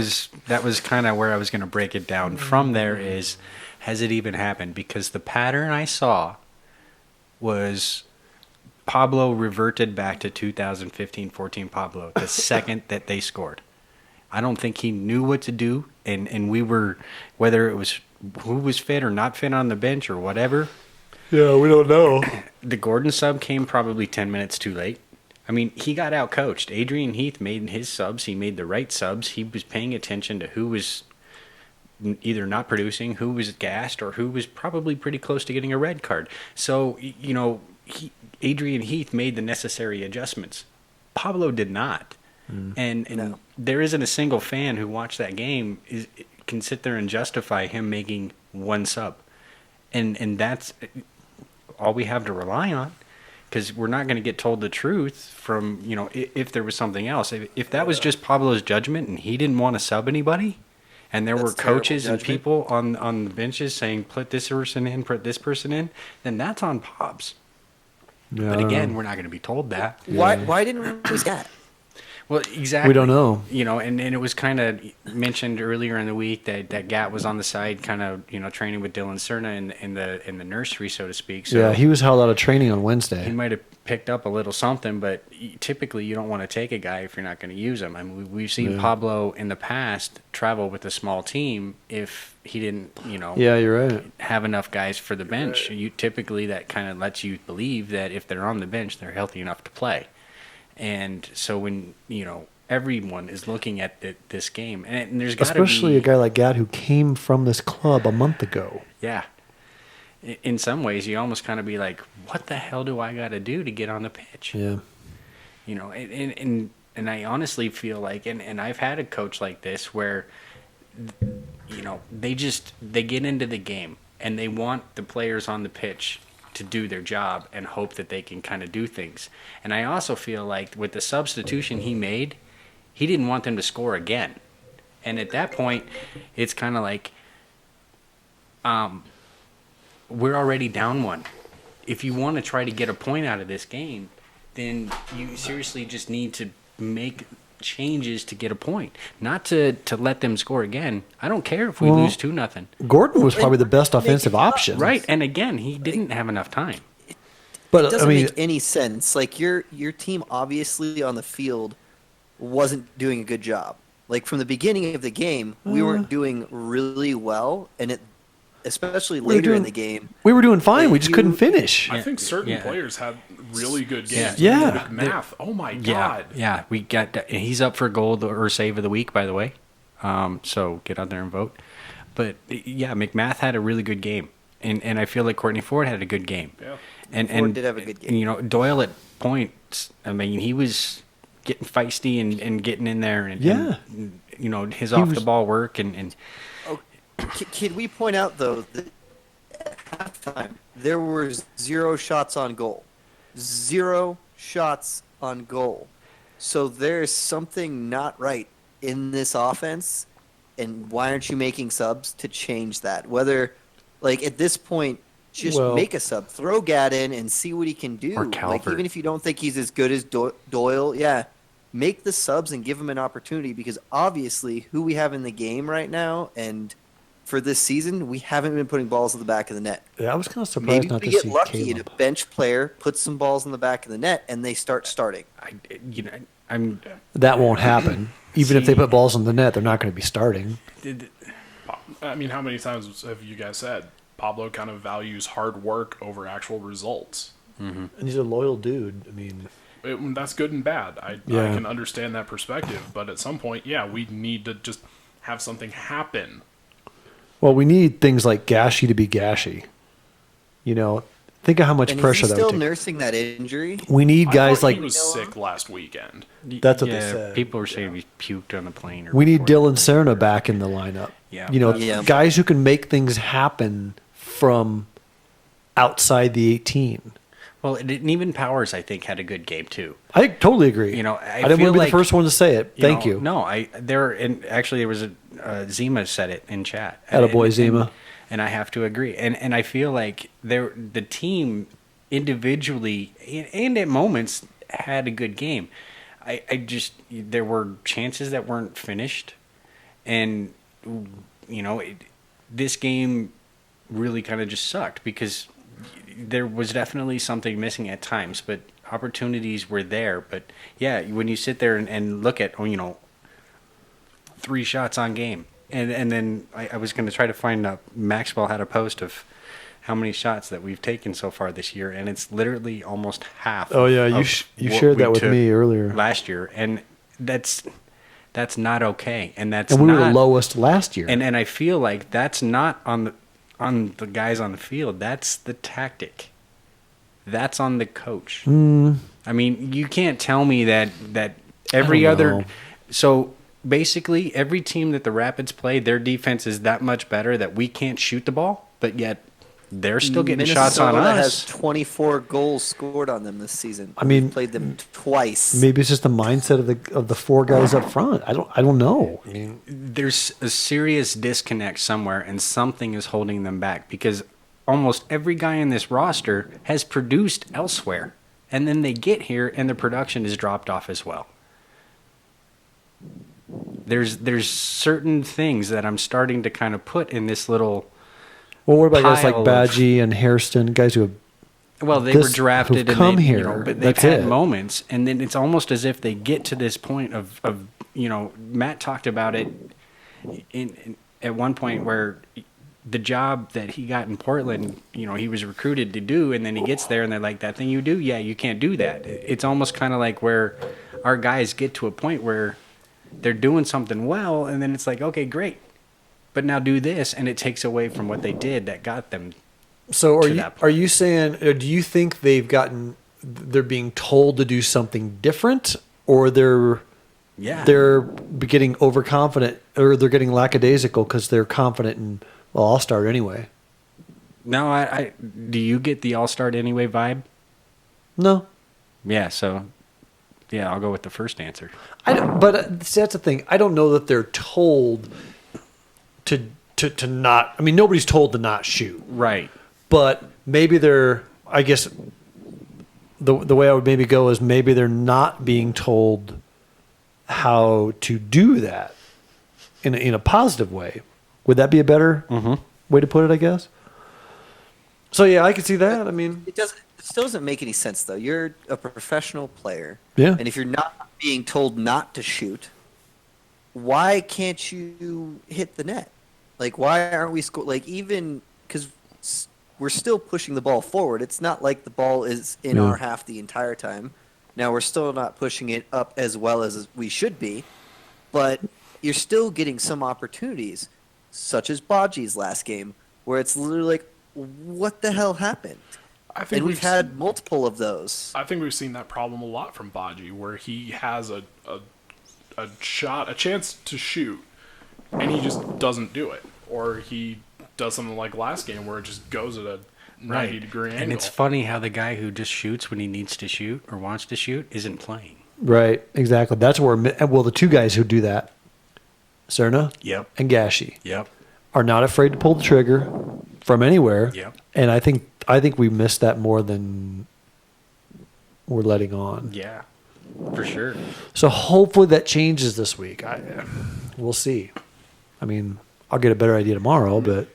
Speaker 5: back.
Speaker 2: was kind of where I was going to break it down. From there is, has it even happened? Because the pattern I saw was Pablo reverted back to 2015-14 Pablo the second that they scored. I don't think he knew what to do, and we were, whether it was who was fit or not fit on the bench or whatever.
Speaker 3: Yeah, we don't know.
Speaker 2: The Gordon sub came probably 10 minutes too late. I mean, he got out coached. Adrian Heath made his subs. He made the right subs. He was paying attention to who was either not producing, who was gassed, or who was probably pretty close to getting a red card. So, Adrian Heath made the necessary adjustments. Pablo did not. And
Speaker 5: No.
Speaker 2: there isn't a single fan who watched that game can sit there and justify him making one sub. And that's all we have to rely on, because we're not going to get told the truth from, if there was something else. If that was just Pablo's judgment and he didn't want to sub anybody, and there
Speaker 5: That's
Speaker 2: were
Speaker 5: terrible
Speaker 2: coaches and
Speaker 5: judgment.
Speaker 2: people on the benches saying, put this person in, put this person in, then that's on Pops.
Speaker 3: Yeah,
Speaker 2: But again, we're not going to be told that.
Speaker 5: Why didn't we do that?
Speaker 2: Well, exactly.
Speaker 3: We don't know.
Speaker 2: And it was kind of mentioned earlier in the week that Gat was on the side, kind of training with Dylan Cerna in the nursery, so to speak. So
Speaker 3: Yeah, he was held out of training on
Speaker 2: he
Speaker 3: Wednesday.
Speaker 2: might have picked up a little something, but typically you don't want to take a guy if you're not going to use him. I mean, we've seen Pablo in the past travel with a small team if he didn't,
Speaker 3: Yeah, you're right.
Speaker 2: have enough guys for the bench. Typically that kind of lets you believe that if they're on the bench, they're healthy enough to play. And so when everyone is looking at this game, and there's got to be,
Speaker 3: Especially a guy like Gad who came from this club a month ago.
Speaker 2: yeah. In some ways, you almost kind of be like, what the hell do I got to do to get on the pitch?
Speaker 3: Yeah.
Speaker 2: And I honestly feel like, and I've had a coach like this where, they get into the game and they want the players on the pitch to do their job and hope that they can kind of do things. And I also feel like with the substitution he made, he didn't want them to score again. And at that point, it's kind of like, we're already down one. If you want to try to get a point out of this game, then you seriously just need to make changes to get a point, not to let them score again. I don't care if we lose 2-0.
Speaker 3: Gordon was probably the best offensive option.
Speaker 2: Right, and again, he didn't have enough time.
Speaker 3: But
Speaker 5: It doesn't
Speaker 3: I mean,
Speaker 5: make any sense. Like your team obviously on the field wasn't doing a good job. Like from the beginning of the game, we weren't doing really well, and especially later in the game,
Speaker 3: we were doing fine.
Speaker 5: Like,
Speaker 3: We just couldn't finish.
Speaker 4: I think certain players had really good games.
Speaker 3: Yeah.
Speaker 4: McMath. Oh my God.
Speaker 2: Yeah, we got that. He's up for goal or save of the week, by the way. So get out there and vote. But yeah, McMath had a really good game, and I feel like Courtney Ford had a good game.
Speaker 4: Yeah.
Speaker 5: Ford did have a good game.
Speaker 2: And, Doyle at points. I mean, he was getting feisty and getting in there, and his off the ball work and.
Speaker 5: Can we point out, though, that at halftime, there were 0 shots on goal. 0 shots on goal. So there's something not right in this offense, and why aren't you making subs to change that? Whether, like, at this point, just make a sub. Throw Gad in and see what he can do.
Speaker 2: Or
Speaker 5: Like,
Speaker 2: Calvert.
Speaker 5: even if you don't think he's as good as Doyle, make the subs and give him an opportunity, because obviously who we have in the game right now and – for this season, we haven't been putting balls in the back of the net.
Speaker 3: Yeah, I was kind of surprised
Speaker 5: Maybe
Speaker 3: not
Speaker 5: we
Speaker 3: to
Speaker 5: get
Speaker 3: see
Speaker 5: lucky
Speaker 3: Caleb.
Speaker 5: and a bench player puts some balls in the back of the net and they start starting.
Speaker 2: I'm.
Speaker 3: That won't happen. Even if they put balls in the net, they're not going to be starting.
Speaker 4: I mean, how many times have you guys said Pablo kind of values hard work over actual results?
Speaker 3: And he's a loyal dude. I mean,
Speaker 4: That's good and bad. I can understand that perspective. But at some point, we need to just have something happen.
Speaker 3: well, we need things like Gashy to be Gashy. Think of how much
Speaker 5: And
Speaker 3: pressure
Speaker 5: is he
Speaker 3: that would
Speaker 5: still
Speaker 3: take.
Speaker 5: nursing that injury?
Speaker 3: We need
Speaker 4: I
Speaker 3: guys
Speaker 4: thought
Speaker 3: like
Speaker 4: he was sick last weekend.
Speaker 3: That's what they said.
Speaker 2: People were saying he puked on the plane.
Speaker 3: we need
Speaker 2: before.
Speaker 3: Dylan Serna back in the lineup.
Speaker 2: Yeah.
Speaker 5: Yeah.
Speaker 3: Guys who can make things happen from outside the 18.
Speaker 2: Well, and even Powers, I think, had a good game too.
Speaker 3: I totally agree.
Speaker 2: I
Speaker 3: didn't
Speaker 2: feel
Speaker 3: want to be
Speaker 2: like,
Speaker 3: the first one to say it. Thank you.
Speaker 2: No, actually there was Zima said it in chat.
Speaker 3: Attaboy, Zima.
Speaker 2: And I have to agree. And I feel like the team individually and at moments had a good game. I just there were chances that weren't finished, and this game really kind of just sucked because there was definitely something missing at times, but opportunities were there. But yeah, when you sit there and look at 3 shots on game, and then I was going to try to find out. Maxwell had a post of how many shots that we've taken so far this year, and it's literally almost half.
Speaker 3: Oh yeah,
Speaker 2: of
Speaker 3: you
Speaker 2: what
Speaker 3: shared
Speaker 2: we
Speaker 3: that with
Speaker 2: took
Speaker 3: me earlier.
Speaker 2: last year, and that's not okay, and that's
Speaker 3: And we were
Speaker 2: not,
Speaker 3: the lowest last year.
Speaker 2: and I feel like that's not on the guys on the field. That's the tactic. That's on the coach. I mean, you can't tell me that every
Speaker 3: don't
Speaker 2: other.
Speaker 3: know.
Speaker 2: So basically, every team that the Rapids play, their defense is that much better that we can't shoot the ball, but yet they're still getting shots on
Speaker 5: Minnesota
Speaker 2: us.
Speaker 5: has 24 goals scored on them this season.
Speaker 3: I mean,
Speaker 5: We've played them twice.
Speaker 3: Maybe it's just the mindset of the 4 guys up front. I don't know. I mean,
Speaker 2: There's a serious disconnect somewhere, and something is holding them back because almost every guy in this roster has produced elsewhere, and then they get here and the production is dropped off as well. there's certain things that I'm starting to kind of put in this little.
Speaker 3: Well, what about guys like
Speaker 2: pile of-
Speaker 3: Badgie and Hairston, guys who have
Speaker 2: Well, they
Speaker 3: this-
Speaker 2: were drafted
Speaker 3: who've
Speaker 2: and
Speaker 3: come
Speaker 2: they,
Speaker 3: here.
Speaker 2: you know, but they've
Speaker 3: That's
Speaker 2: had
Speaker 3: it.
Speaker 2: moments, and then it's almost as if they get to this point of Matt talked about it at one point where the job that he got in Portland, he was recruited to do, and then he gets there and they're like, that thing you do, yeah, you can't do that. It's almost kind of like where our guys get to a point where they're doing something well, and then it's like, okay, great, but now do this, and it takes away from what they did that got them.
Speaker 3: So
Speaker 2: to that point.
Speaker 3: are you saying, or do you think they're being told to do something different, or they're getting overconfident, or they're getting lackadaisical because they're confident in, well, I'll start anyway?
Speaker 2: No, I do you get the all start anyway vibe?
Speaker 3: No.
Speaker 2: Yeah, so yeah, I'll go with the first answer.
Speaker 3: But see, that's the thing. I don't know that they're told to not. I mean, nobody's told to not shoot.
Speaker 2: Right.
Speaker 3: But maybe they're, I guess, the way I would maybe go is maybe they're not being told how to do that in a positive way. Would that be a better way to put it, I guess? So, yeah, I can see that. I mean,
Speaker 5: It still doesn't make any sense, though. You're a professional player.
Speaker 3: Yeah.
Speaker 5: And if you're not being told not to shoot, why can't you hit the net? Like, why aren't we even because we're still pushing the ball forward. It's not like the ball is in our half the entire time. Now, we're still not pushing it up as well as we should be, but you're still getting some opportunities, such as Baji's last game, where it's literally like, what the hell happened?
Speaker 4: I think
Speaker 5: We've had multiple of those.
Speaker 4: I think we've seen that problem a lot from Baji, where he has a chance to shoot, and he just doesn't do it, or he does something like last game where it just goes at a 90-degree angle.
Speaker 2: And it's funny how the guy who just shoots when he needs to shoot or wants to shoot isn't playing.
Speaker 3: right, exactly. That's where, well, the two guys who do that, Cerna
Speaker 2: Yep.
Speaker 3: and Gashi,
Speaker 2: Yep.
Speaker 3: are not afraid to pull the trigger from anywhere.
Speaker 2: Yep.
Speaker 3: And I think we missed that more than we're letting on.
Speaker 2: Yeah. For sure.
Speaker 3: So hopefully that changes this week. We'll see. I mean, I'll get a better idea tomorrow, but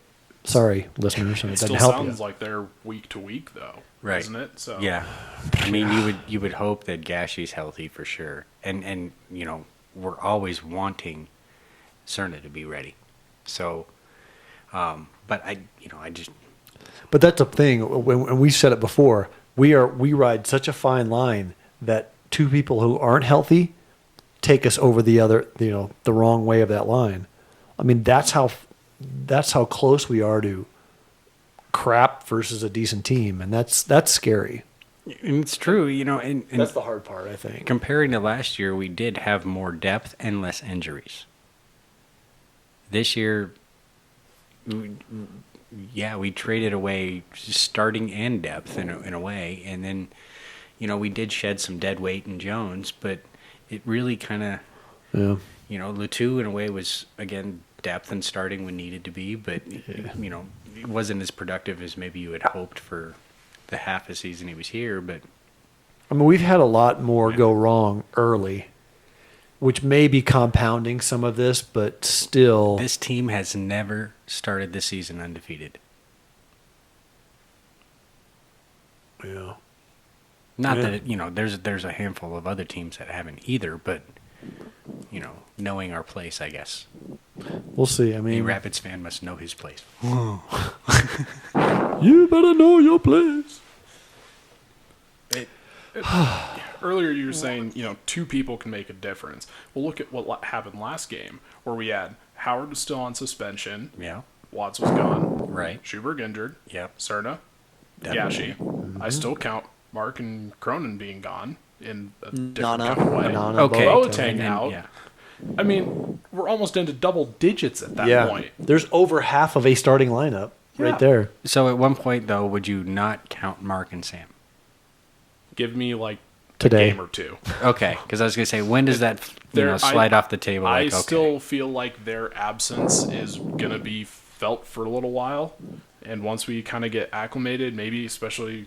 Speaker 3: sorry, listeners, it
Speaker 4: It
Speaker 3: doesn't
Speaker 4: still
Speaker 3: help
Speaker 4: sounds
Speaker 3: you.
Speaker 4: like they're week to week, though,
Speaker 2: Right.
Speaker 4: isn't it? So
Speaker 2: Yeah. I mean, you would hope that Gashi's healthy for sure. And we're always wanting Cerna to be ready. So, but I just.
Speaker 3: But that's the thing. When we said it before, we ride such a fine line that two people who aren't healthy take us over the other, the wrong way of that line. I mean, that's how close we are to crap versus a decent team, and that's scary.
Speaker 2: And it's true, and
Speaker 3: That's the hard part, I think.
Speaker 2: comparing to last year, we did have more depth and less injuries. This year, we traded away starting and depth in a way, and then, we did shed some dead weight in Jones, but it really kind of,
Speaker 3: Yeah.
Speaker 2: Lutu in a way was again depth and starting when needed to be, but it wasn't as productive as maybe you had hoped for the half a season he was here. But
Speaker 3: I mean, we've had a lot more go wrong early, which may be compounding some of this, but still.
Speaker 2: this team has never started the season undefeated.
Speaker 3: Yeah.
Speaker 2: Not
Speaker 3: Yeah.
Speaker 2: that there's a handful of other teams that haven't either, but knowing our place, I guess.
Speaker 3: We'll see. I
Speaker 2: A
Speaker 3: mean,
Speaker 2: Rapids fan must know his place.
Speaker 3: you better know your place.
Speaker 4: Earlier you were saying, two people can make a difference. Well, look at what happened last game, where we had Howard was still on suspension,
Speaker 2: Yeah.
Speaker 4: Watts was gone,
Speaker 2: Right.
Speaker 4: Schuberg injured,
Speaker 2: Yep.
Speaker 4: Cerna,
Speaker 2: Definitely.
Speaker 4: Gashi. I still count Mark and Cronin being gone in a different
Speaker 5: Nana.
Speaker 4: kind of way.
Speaker 3: Nana,
Speaker 2: Okay.
Speaker 4: Boateng
Speaker 2: And then-
Speaker 4: out.
Speaker 2: Yeah.
Speaker 4: I mean, we're almost into double digits at that
Speaker 3: Yeah.
Speaker 4: point.
Speaker 3: There's over half of a starting lineup right there.
Speaker 2: So at one point though, would you not count Mark and Sam?
Speaker 4: Give me like
Speaker 3: Today.
Speaker 4: a game or two.
Speaker 2: Okay, because I was gonna say, when does that slide off the table?
Speaker 4: I
Speaker 2: Like, okay.
Speaker 4: still feel like their absence is going to be felt for a little while. And once we kind of get acclimated, maybe especially,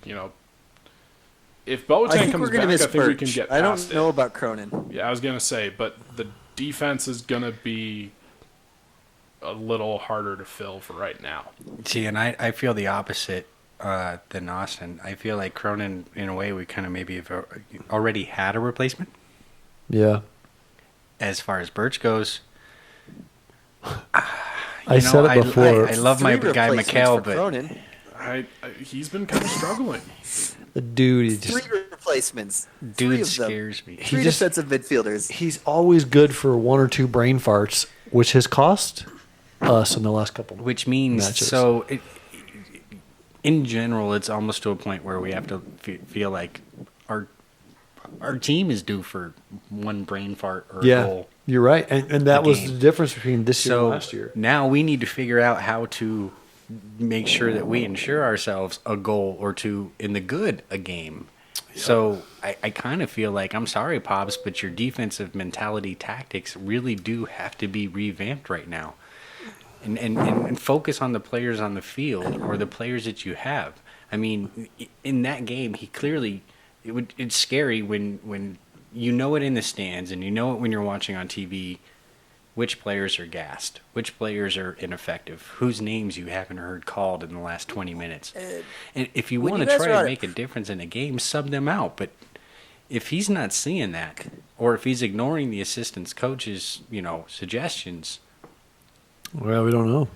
Speaker 4: if
Speaker 5: I
Speaker 4: Boateng
Speaker 5: think
Speaker 4: comes
Speaker 5: we're going
Speaker 4: back,
Speaker 5: to
Speaker 4: I
Speaker 5: miss
Speaker 4: think we can
Speaker 5: Birch.
Speaker 4: get
Speaker 5: I
Speaker 4: past
Speaker 5: don't know
Speaker 4: it.
Speaker 5: about Cronin.
Speaker 4: Yeah, I was going to say, but the defense is going to be a little harder to fill for right now.
Speaker 2: See, and I feel the opposite than Austin. I feel like Cronin, in a way, we kind of maybe have already had a replacement.
Speaker 3: Yeah.
Speaker 2: As far as Birch goes,
Speaker 3: I said it before.
Speaker 2: I love my guy McHale, but
Speaker 5: Cronin.
Speaker 4: He's been kind of struggling.
Speaker 3: The dude, he
Speaker 5: Three
Speaker 3: just,
Speaker 5: replacements. Three
Speaker 2: dude
Speaker 5: of them.
Speaker 2: scares me.
Speaker 5: Three
Speaker 3: just-
Speaker 5: defensive midfielders.
Speaker 3: he's always good for 1 or 2 brain farts, which has cost us in the last couple.
Speaker 2: Which means,
Speaker 3: matches.
Speaker 2: so in general, it's almost to a point where we have to feel like our team is due for one brain fart or a
Speaker 3: Yeah,
Speaker 2: goal.
Speaker 3: you're right, and that
Speaker 2: a
Speaker 3: was
Speaker 2: game.
Speaker 3: the difference between this year
Speaker 2: So
Speaker 3: and last year.
Speaker 2: now we need to figure out how to make sure that we ensure ourselves a goal or two in the good a game. So I kind of feel like, I'm sorry, Pops, but your defensive mentality tactics really do have to be revamped right now. And focus on the players on the field or the players that you have. I mean, in that game, he clearly it's scary when you know it in the stands and you know it when you're watching on TV. Which players are gassed? Which players are ineffective? Whose names you haven't heard called in the last 20 minutes? And if you
Speaker 5: when
Speaker 2: want
Speaker 5: you
Speaker 2: to
Speaker 5: guys
Speaker 2: try
Speaker 5: are-
Speaker 2: to make a difference in a game, sub them out. But if he's not seeing that, or if he's ignoring the assistant coach's, suggestions,
Speaker 3: Well, we don't know.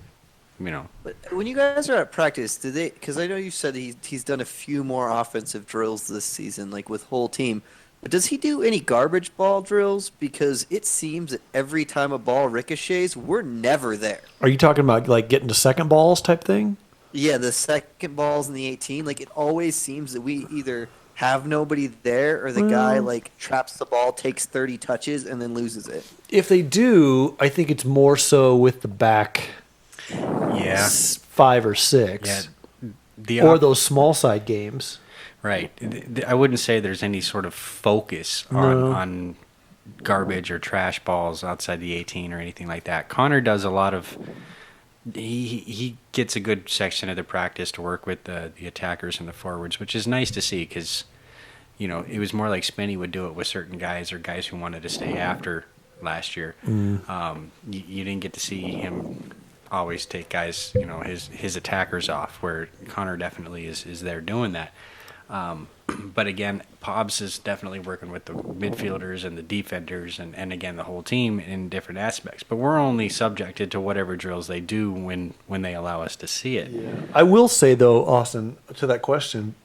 Speaker 5: But when you guys are at practice, do they? Because I know you said he's done a few more offensive drills this season, like with whole team. But does he do any garbage ball drills? Because it seems that every time a ball ricochets, we're never there.
Speaker 3: Are you talking about like getting to second balls type thing?
Speaker 5: Yeah, the second balls in the 18, like it always seems that we either have nobody there or the guy like traps the ball, takes 30 touches, and then loses it.
Speaker 3: If they do, I think it's more so with the back
Speaker 2: yeah,
Speaker 3: 5 or 6, or those small side games.
Speaker 2: right. I wouldn't say there's any sort of focus on garbage or trash balls outside the 18 or anything like that. Connor does a lot of. He gets a good section of the practice to work with the attackers and the forwards, which is nice to see because, it was more like Spenny would do it with certain guys or guys who wanted to stay after last year. You didn't get to see him always take guys, his attackers off, where Connor definitely is there doing that. But again, Pobbs is definitely working with the midfielders and the defenders and again, the whole team in different aspects. But we're only subjected to whatever drills they do when they allow us to see it.
Speaker 3: Yeah. I will say, though, Austin, to that question,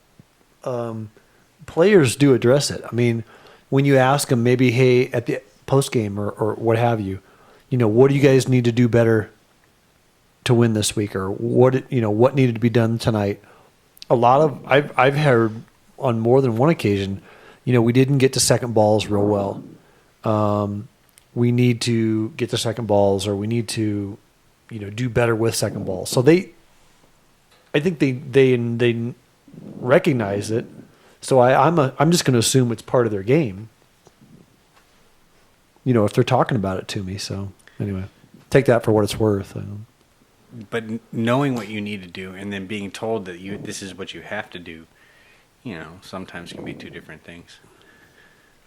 Speaker 3: players do address it. I mean, when you ask them maybe, hey, at the post game or what have you, what do you guys need to do better to win this week, or what needed to be done tonight? A lot of I've heard on more than one occasion, we didn't get to second balls real well. We need to get to second balls, or we need to, do better with second balls. So I think they recognize it. So I'm just going to assume it's part of their game. If they're talking about it to me. So anyway, take that for what it's worth.
Speaker 2: But knowing what you need to do and then being told that this is what you have to do, sometimes can be two different things.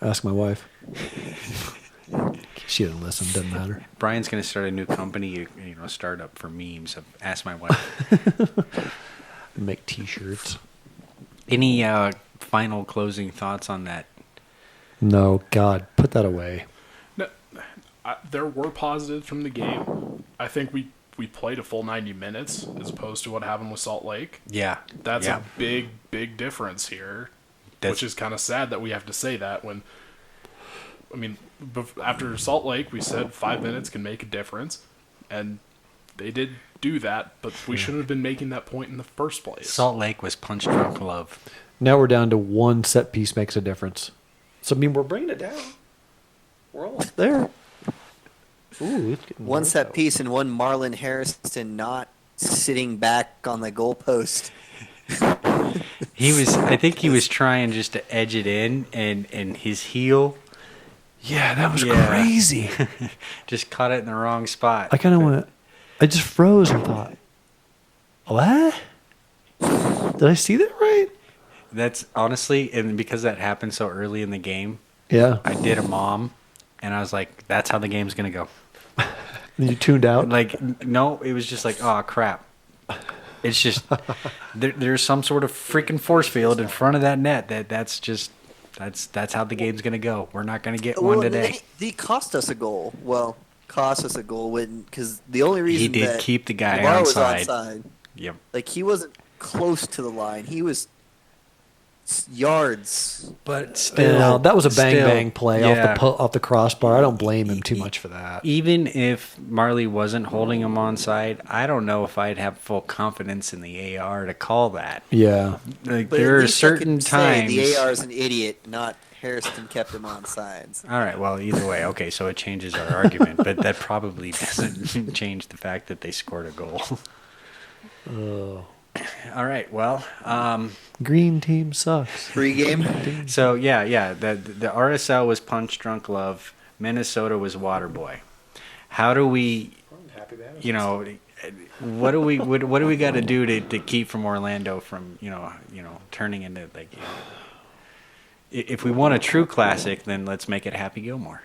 Speaker 3: Ask my wife. She doesn't listen. Doesn't matter.
Speaker 2: Brian's going to start a new company, startup for memes of Ask My Wife.
Speaker 3: Make T-shirts.
Speaker 2: Any final closing thoughts on that?
Speaker 3: No, God, put that away.
Speaker 4: No, there were positives from the game. I think we played a full 90 minutes as opposed to what happened with Salt Lake.
Speaker 2: Yeah.
Speaker 4: That's a big, big difference here, which is kind of sad that we have to say that when, after Salt Lake, we said 5 minutes can make a difference, and they did do that, but we shouldn't have been making that point in the first place.
Speaker 2: Salt Lake was punch drunk love.
Speaker 3: Now we're down to one set piece makes a difference. So, we're bringing it down. We're almost there. Ooh, it's getting
Speaker 5: One
Speaker 3: worse
Speaker 5: set
Speaker 3: out.
Speaker 5: piece and one Marlon Harrison not sitting back on the goalpost.
Speaker 2: I think he was trying just to edge it in, and his heel
Speaker 3: Yeah, that was crazy.
Speaker 2: just caught it in the wrong spot.
Speaker 3: I kind of went. I just froze and thought, what? Did I see that right?
Speaker 2: That's honestly, and because that happened so early in the game,
Speaker 3: Yeah.
Speaker 2: I did a mom, And I was like, that's how the game's going to go.
Speaker 3: And you tuned out.
Speaker 2: Like, no, it was just like, oh, crap. It's just, there's some sort of freaking force field in front of that net that's how the game's going to go. We're not going to get one today.
Speaker 5: He cost us a goal. Well, because the only reason
Speaker 2: He did
Speaker 5: that
Speaker 2: keep the guy
Speaker 5: Navarro was
Speaker 2: onside.
Speaker 5: onside,
Speaker 2: Yep.
Speaker 5: like he wasn't close to the line. He was yards.
Speaker 2: But still,
Speaker 3: Yeah, that was a bang play
Speaker 2: yeah.
Speaker 3: off the crossbar. I don't blame him too much for that.
Speaker 2: Even if Marley wasn't holding him onside, I don't know if I'd have full confidence in the AR to call that.
Speaker 3: Yeah.
Speaker 2: Like,
Speaker 5: But
Speaker 2: there
Speaker 5: at
Speaker 2: are
Speaker 5: least I could
Speaker 2: certain
Speaker 5: say
Speaker 2: times.
Speaker 5: the AR is an idiot, not Harrison kept him on sides.
Speaker 2: All right, well, either way, okay, so it changes our argument, but that probably doesn't change the fact that they scored a goal.
Speaker 3: Oh.
Speaker 2: All right, well,
Speaker 3: Green team sucks.
Speaker 5: Pre-game.
Speaker 2: so yeah, the RSL was Punch Drunk Love, Minnesota was Waterboy. How do we, what do we got to do to keep from Orlando from turning into like. If we want a true classic, then let's make it Happy Gilmore.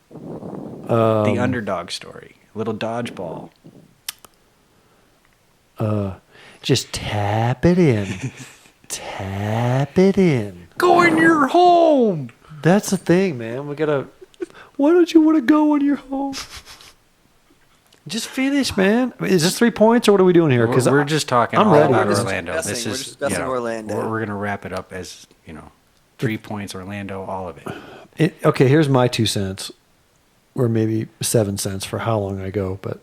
Speaker 2: The underdog story. A little dodgeball.
Speaker 3: Just tap it in. Tap it in.
Speaker 2: Go in your home!
Speaker 3: That's the thing, man. We gotta. Why don't you want to go when you're home? Just finish, man. I mean, is this 3 points or what are we doing here? Because
Speaker 2: We're just talking
Speaker 3: I'm
Speaker 2: all
Speaker 3: ready.
Speaker 2: about
Speaker 3: We're just
Speaker 2: Orlando.
Speaker 5: We're
Speaker 2: This is
Speaker 5: just discussing Orlando.
Speaker 2: We're going to wrap it up as 3 points Orlando, all of it.
Speaker 3: Okay, here's my 2 cents, or maybe 7 cents for how long I go. But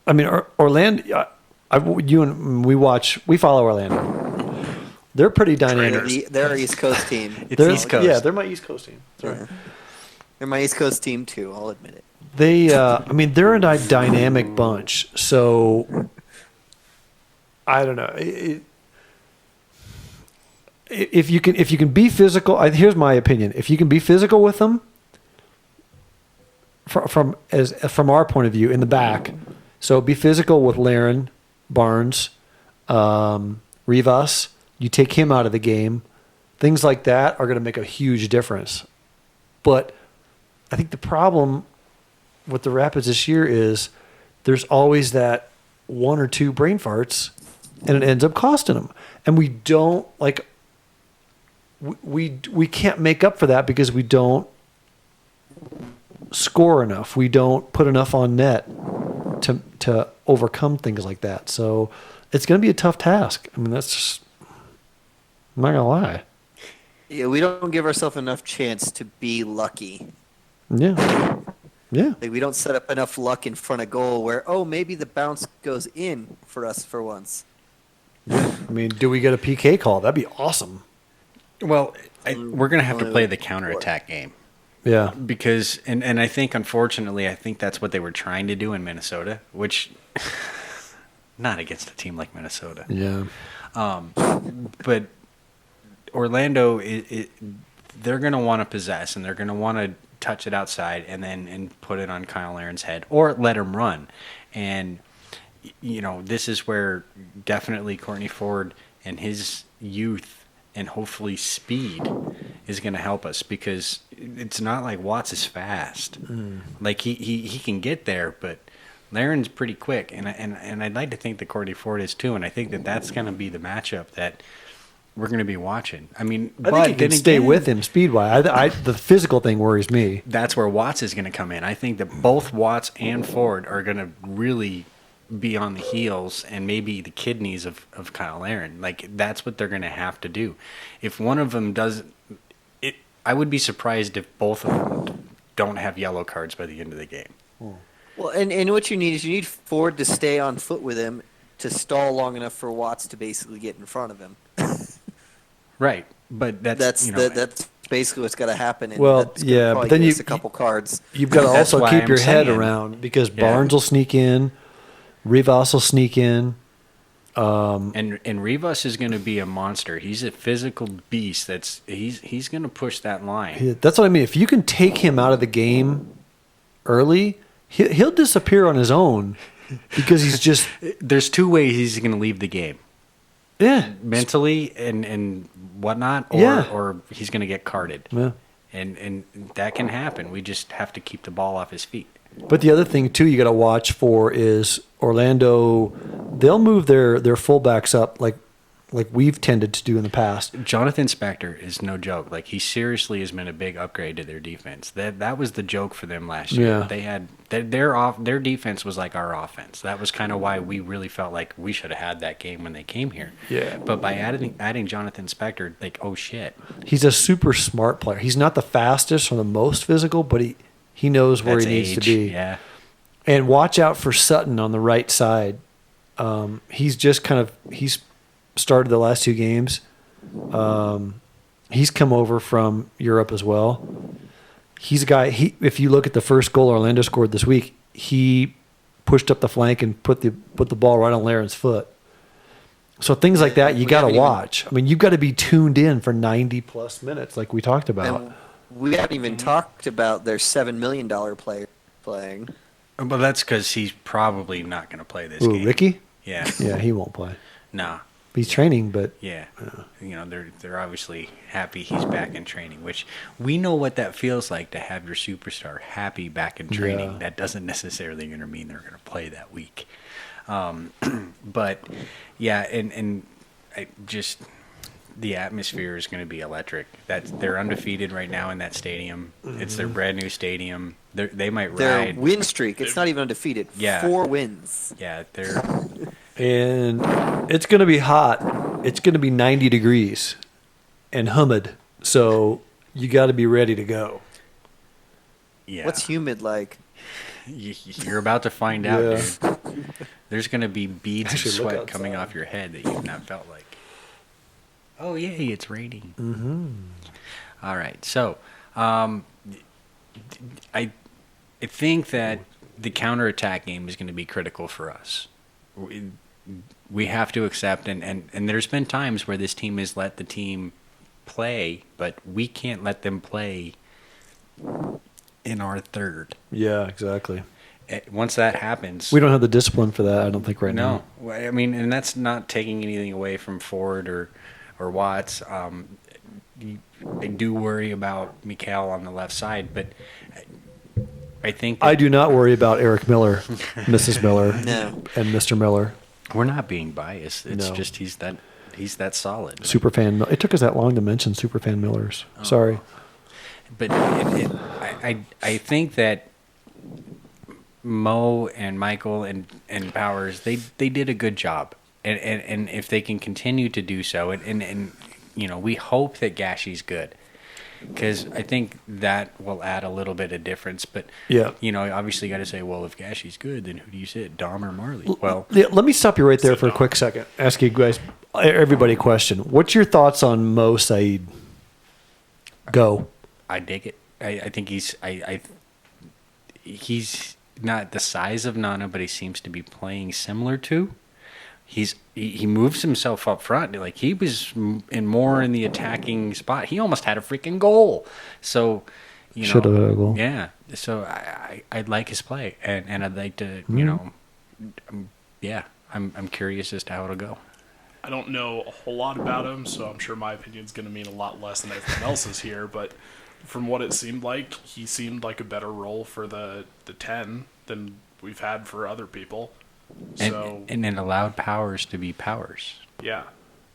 Speaker 3: I mean, Orlando. We follow Orlando. They're pretty dynamic.
Speaker 5: They're our East Coast team.
Speaker 2: It's East Coast.
Speaker 3: Yeah, they're my East Coast team. Sorry.
Speaker 5: Yeah. They're my East Coast team too. I'll admit it.
Speaker 3: They're a dynamic bunch. So I don't know. If you can be physical, here's my opinion. If you can be physical with them, from our point of view in the back, so be physical with Larin, Barnes, Rivas. You take him out of the game. Things like that are going to make a huge difference. But I think the problem with the Rapids this year is there's always that 1 or 2 brain farts, and it ends up costing them. And we don't we can't make up for that because we don't score enough. We don't put enough on net to overcome things like that. So it's going to be a tough task. I mean, that's just, I'm not going to lie.
Speaker 5: Yeah, we don't give ourselves enough chance to be lucky.
Speaker 3: Yeah. Yeah.
Speaker 5: Like we don't set up enough luck in front of goal where maybe the bounce goes in for us for once.
Speaker 3: I mean, do we get a PK call? That'd be awesome.
Speaker 2: Well, we're going to have to play the counterattack game.
Speaker 3: Yeah.
Speaker 2: Because, and I think, unfortunately, that's what they were trying to do in Minnesota, which, not against a team like Minnesota.
Speaker 3: Yeah.
Speaker 2: But Orlando, they're going to want to possess, and they're going to want to touch it outside and put it on Cyle Larin's head, or let him run. And, this is where definitely Courtney Ford and his youth and hopefully speed is going to help us, because it's not like Watts is fast. Like he can get there, but Larin's pretty quick, and I'd like to think that Courtney Ford is too, and I think that's going to be the matchup that we're going to be watching. I mean,
Speaker 3: I think you can stay with him speed-wise. The physical thing worries me.
Speaker 2: That's where Watts is going to come in. I think that both Watts and Ford are going to really be on the heels and maybe the kidneys of Cyle Larin. Like, that's what they're going to have to do. If one of them does it, I would be surprised if both of them don't have yellow cards by the end of the game.
Speaker 5: Well, and what you need Ford to stay on foot with him to stall long enough for Watts to basically get in front of him.
Speaker 2: Right, but that's
Speaker 5: basically what's got to happen. And
Speaker 3: Well,
Speaker 5: that's gonna
Speaker 3: yeah,
Speaker 5: probably
Speaker 3: but then
Speaker 5: give
Speaker 3: you
Speaker 5: us a couple cards.
Speaker 3: You've got to
Speaker 2: That's
Speaker 3: also
Speaker 2: why
Speaker 3: keep
Speaker 2: I'm
Speaker 3: your head
Speaker 2: saying.
Speaker 3: around, because
Speaker 2: Yeah.
Speaker 3: Barnes will sneak in, Rivas will sneak in.
Speaker 2: And Rivas is going to be a monster. He's a physical beast. He's going to push that line.
Speaker 3: That's what I mean. If you can take him out of the game early, he'll disappear on his own, because he's just
Speaker 2: There's 2 ways he's going to leave the game.
Speaker 3: yeah.
Speaker 2: Mentally and whatnot, or
Speaker 3: Yeah.
Speaker 2: or he's going to get carded.
Speaker 3: Yeah.
Speaker 2: and that can happen. We just have to keep the ball off his feet.
Speaker 3: But the other thing too, you got to watch for is Orlando. They'll move their fullbacks up like we've tended to do in the past.
Speaker 2: Jonathan Spector is no joke. Like, he seriously has been a big upgrade to their defense. That was the joke for them last year.
Speaker 3: Yeah.
Speaker 2: They had their defense was like our offense. That was kind of why we really felt like we should have had that game when they came here.
Speaker 3: Yeah.
Speaker 2: But by adding Jonathan Spector, like, oh shit,
Speaker 3: He's a super smart player. He's not the fastest or the most physical, but he knows where
Speaker 2: that's
Speaker 3: he needs
Speaker 2: age.
Speaker 3: to be.
Speaker 2: Yeah.
Speaker 3: And watch out for Sutton on the right side. He's started the last 2 games. He's come over from Europe as well. He's a guy. If you look at the first goal Orlando scored this week, he pushed up the flank and put the ball right on Larin's foot. So things like that you got to watch. I mean, you've got to be tuned in for 90 plus minutes, like we talked about.
Speaker 5: And we haven't even talked about their $7 million player playing.
Speaker 2: But that's because he's probably not going to play this
Speaker 3: Ooh,
Speaker 2: game.
Speaker 3: Ricky?
Speaker 2: Yeah.
Speaker 3: Yeah, he won't play.
Speaker 2: Nah.
Speaker 3: He's training, but
Speaker 2: Yeah. They're obviously happy he's back in training, which we know what that feels like to have your superstar happy back in training.
Speaker 3: Yeah.
Speaker 2: That doesn't necessarily going to mean they're going to play that week. But yeah, and I just the atmosphere is going to be electric. They're undefeated right now in that stadium. It's their brand new stadium. They might
Speaker 5: Their
Speaker 2: ride.
Speaker 5: win streak, it's not even undefeated.
Speaker 2: Yeah.
Speaker 5: 4 wins.
Speaker 2: Yeah,
Speaker 3: and it's going to be hot. It's going to be 90 degrees and humid. So you got to be ready to go.
Speaker 2: yeah.
Speaker 5: What's humid like?
Speaker 2: You're about to find out,
Speaker 3: Yeah.
Speaker 2: dude. There's going to be beads
Speaker 3: Actually,
Speaker 2: of
Speaker 3: look
Speaker 2: sweat coming
Speaker 3: outside.
Speaker 2: off your head that you've not felt like. Oh, yay, it's raining.
Speaker 3: Mm-hmm.
Speaker 2: All right. So, I think that the counterattack game is going to be critical for us. We have to accept, and there's been times where this team has let the team play, but we can't let them play in our third.
Speaker 3: Yeah, exactly.
Speaker 2: Once that happens,
Speaker 3: We don't have the discipline for that, I don't think, right now.
Speaker 2: no. I mean, and that's not taking anything away from Ford or Watts. I do worry about Mikhail on the left side, but I think that
Speaker 3: I do not worry about Eric Miller, Mrs. Miller,
Speaker 5: No.
Speaker 3: and Mr. Miller.
Speaker 2: we're not being biased. It's
Speaker 3: No.
Speaker 2: just he's that solid.
Speaker 3: Superfan. It took us that long to mention Superfan Millers.
Speaker 2: Oh.
Speaker 3: Sorry.
Speaker 2: But I think that Mo and Michael and Powers they did a good job, and if they can continue to do so, and we hope that Gashy's good, because I think that will add a little bit of difference. But
Speaker 3: Yeah.
Speaker 2: Obviously got to say, well, if Gashy's good, then who do you sit, Dom or Marley? Well,
Speaker 3: Yeah, let me stop you right there
Speaker 4: Sit
Speaker 3: for a
Speaker 4: down.
Speaker 3: quick second. Ask you guys, everybody, a question. What's your thoughts on Mo Saeed? Go.
Speaker 2: I dig it. I think he's not the size of Nana, but he seems to be playing similar to. He moves himself up front. Like, he was more in the attacking spot. He almost had a freaking goal. So,
Speaker 3: Should have had a goal.
Speaker 2: Yeah. So I'd like his play, and I'd like to, I'm curious as to how it'll go.
Speaker 4: I don't know a whole lot about him, so I'm sure my opinion is going to mean a lot less than everyone else's here. But from what it seemed like, he seemed like a better role for the 10 than we've had for other people. So
Speaker 2: And it allowed Powers to be Powers.
Speaker 4: yeah,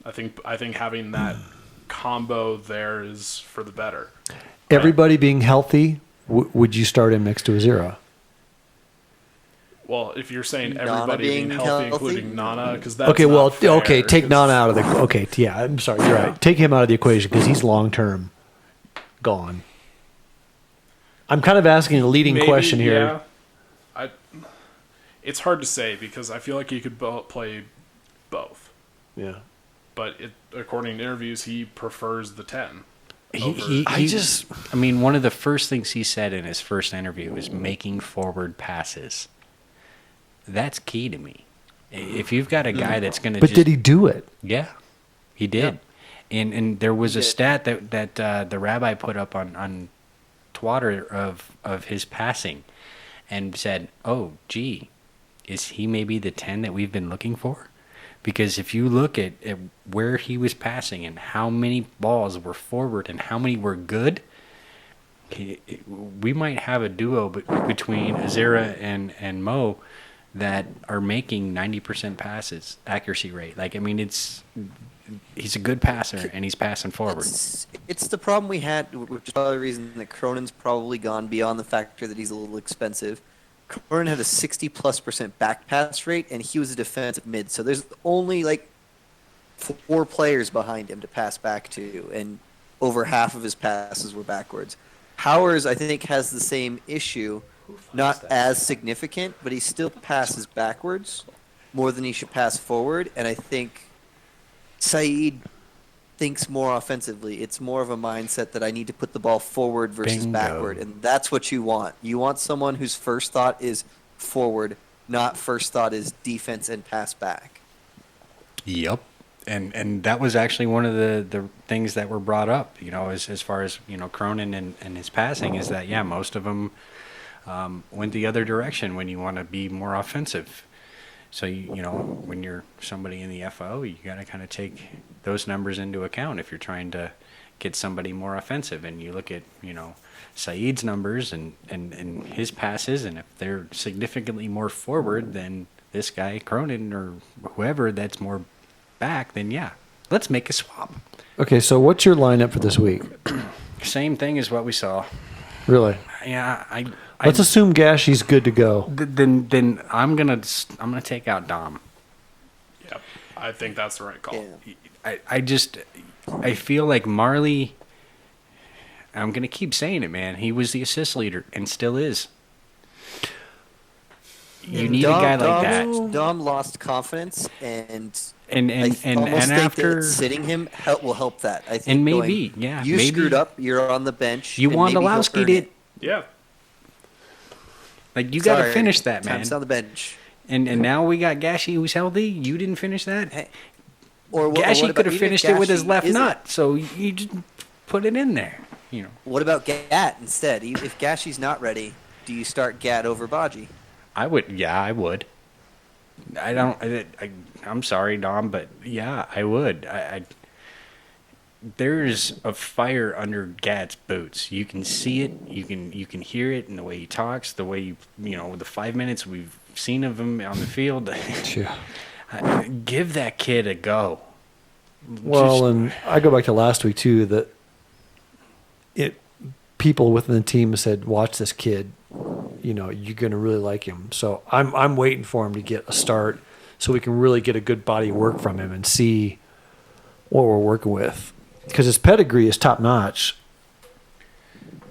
Speaker 4: I think having that combo there is for the better.
Speaker 3: Everybody being healthy, would you start him next to Azira?
Speaker 4: Well, if you're saying
Speaker 5: Nana
Speaker 4: everybody being
Speaker 5: being
Speaker 4: healthy,
Speaker 5: healthy?
Speaker 4: including Nana, because that's
Speaker 3: Okay,
Speaker 4: not
Speaker 3: well,
Speaker 4: fair,
Speaker 3: okay, take
Speaker 4: 'cause-
Speaker 3: Nana out of the. Okay, yeah, I'm sorry, you're right. Take him out of the equation because he's long term gone. I'm kind of asking a leading
Speaker 4: Maybe,
Speaker 3: question here.
Speaker 4: Yeah. It's hard to say because I feel like he could play both.
Speaker 3: Yeah.
Speaker 4: But according to interviews, he prefers the 10.
Speaker 2: I mean, one of the first things he said in his first interview was making forward passes. That's key to me. If you've got a guy that's going to
Speaker 3: But did he do it?
Speaker 2: Yeah, he did. And there was a stat that the rabbi put up on Twitter of his passing and said, oh, gee, is he maybe the 10 that we've been looking for? Because if you look at where he was passing and how many balls were forward and how many were good, we might have a duo between Azera and Mo that are making 90% passes accuracy rate. Like, I mean, he's a good passer and he's passing forward.
Speaker 5: It's the problem we had, which is probably the reason that Cronin's probably gone beyond the factor that he's a little expensive. Cronin had a 60+% back pass rate, and he was a defensive mid. So there's only like 4 players behind him to pass back to, and over half of his passes were backwards. Powers, I think, has the same issue, not as significant, but he still passes backwards more than he should pass forward. And I think Saeed thinks more offensively. It's more of a mindset that I need to put the ball forward versus
Speaker 2: Bingo.
Speaker 5: backward, and that's what you want. You want someone whose first thought is forward, not first thought is defense and pass back.
Speaker 2: Yep. And that was actually one of the things that were brought up, as far as, Cronin and his passing, is that, most of them went the other direction when you want to be more offensive. So, when you're somebody in the FO, you got to kind of take those numbers into account if you're trying to get somebody more offensive. And you look at, Saeed's numbers and his passes, and if they're significantly more forward than this guy, Cronin, or whoever that's more back, then let's make a swap.
Speaker 3: Okay, so what's your lineup for this week?
Speaker 2: Same thing as what we saw.
Speaker 3: Really?
Speaker 2: Yeah,
Speaker 3: Let's assume Gashy's good to go.
Speaker 2: Then I'm gonna take out Dom.
Speaker 4: Yeah, I think that's the right call.
Speaker 5: Yeah.
Speaker 2: I feel like Marley. I'm gonna keep saying it, man. He was the assist leader and still is. You need a guy like that.
Speaker 5: Dom lost confidence, and
Speaker 2: And
Speaker 5: think
Speaker 2: after
Speaker 5: that sitting him will help that. I think.
Speaker 2: And maybe,
Speaker 5: you
Speaker 2: maybe
Speaker 5: screwed up. You're on the bench.
Speaker 2: you
Speaker 5: and
Speaker 2: want
Speaker 5: maybe he'll
Speaker 2: Wandolowski
Speaker 5: earn it.
Speaker 4: Yeah.
Speaker 2: Like, you got to
Speaker 5: Sorry,
Speaker 2: finish that, man.
Speaker 5: Time's on the bench.
Speaker 2: And now we got Gashi, who's healthy. You didn't finish that.
Speaker 5: Hey, or
Speaker 2: Gashi could have
Speaker 5: even
Speaker 2: finished it with his
Speaker 5: Gashi
Speaker 2: left
Speaker 5: isn't-
Speaker 2: nut, so you just put it in there.
Speaker 5: What about Gat instead? If Gashy's not ready, do you start Gat over Baji?
Speaker 2: I would. Yeah, I would. I'm sorry, Dom, but I would. There's a fire under Gat's boots. You can see it. You can hear it in the way he talks, the way the 5 minutes we've seen of him on the field. Give that kid a go.
Speaker 3: Well, and I go back to last week too. That people within the team said, "Watch this kid. You're going to really like him." So I'm waiting for him to get a start, so we can really get a good body of work from him and see what we're working with. Because his pedigree is top notch.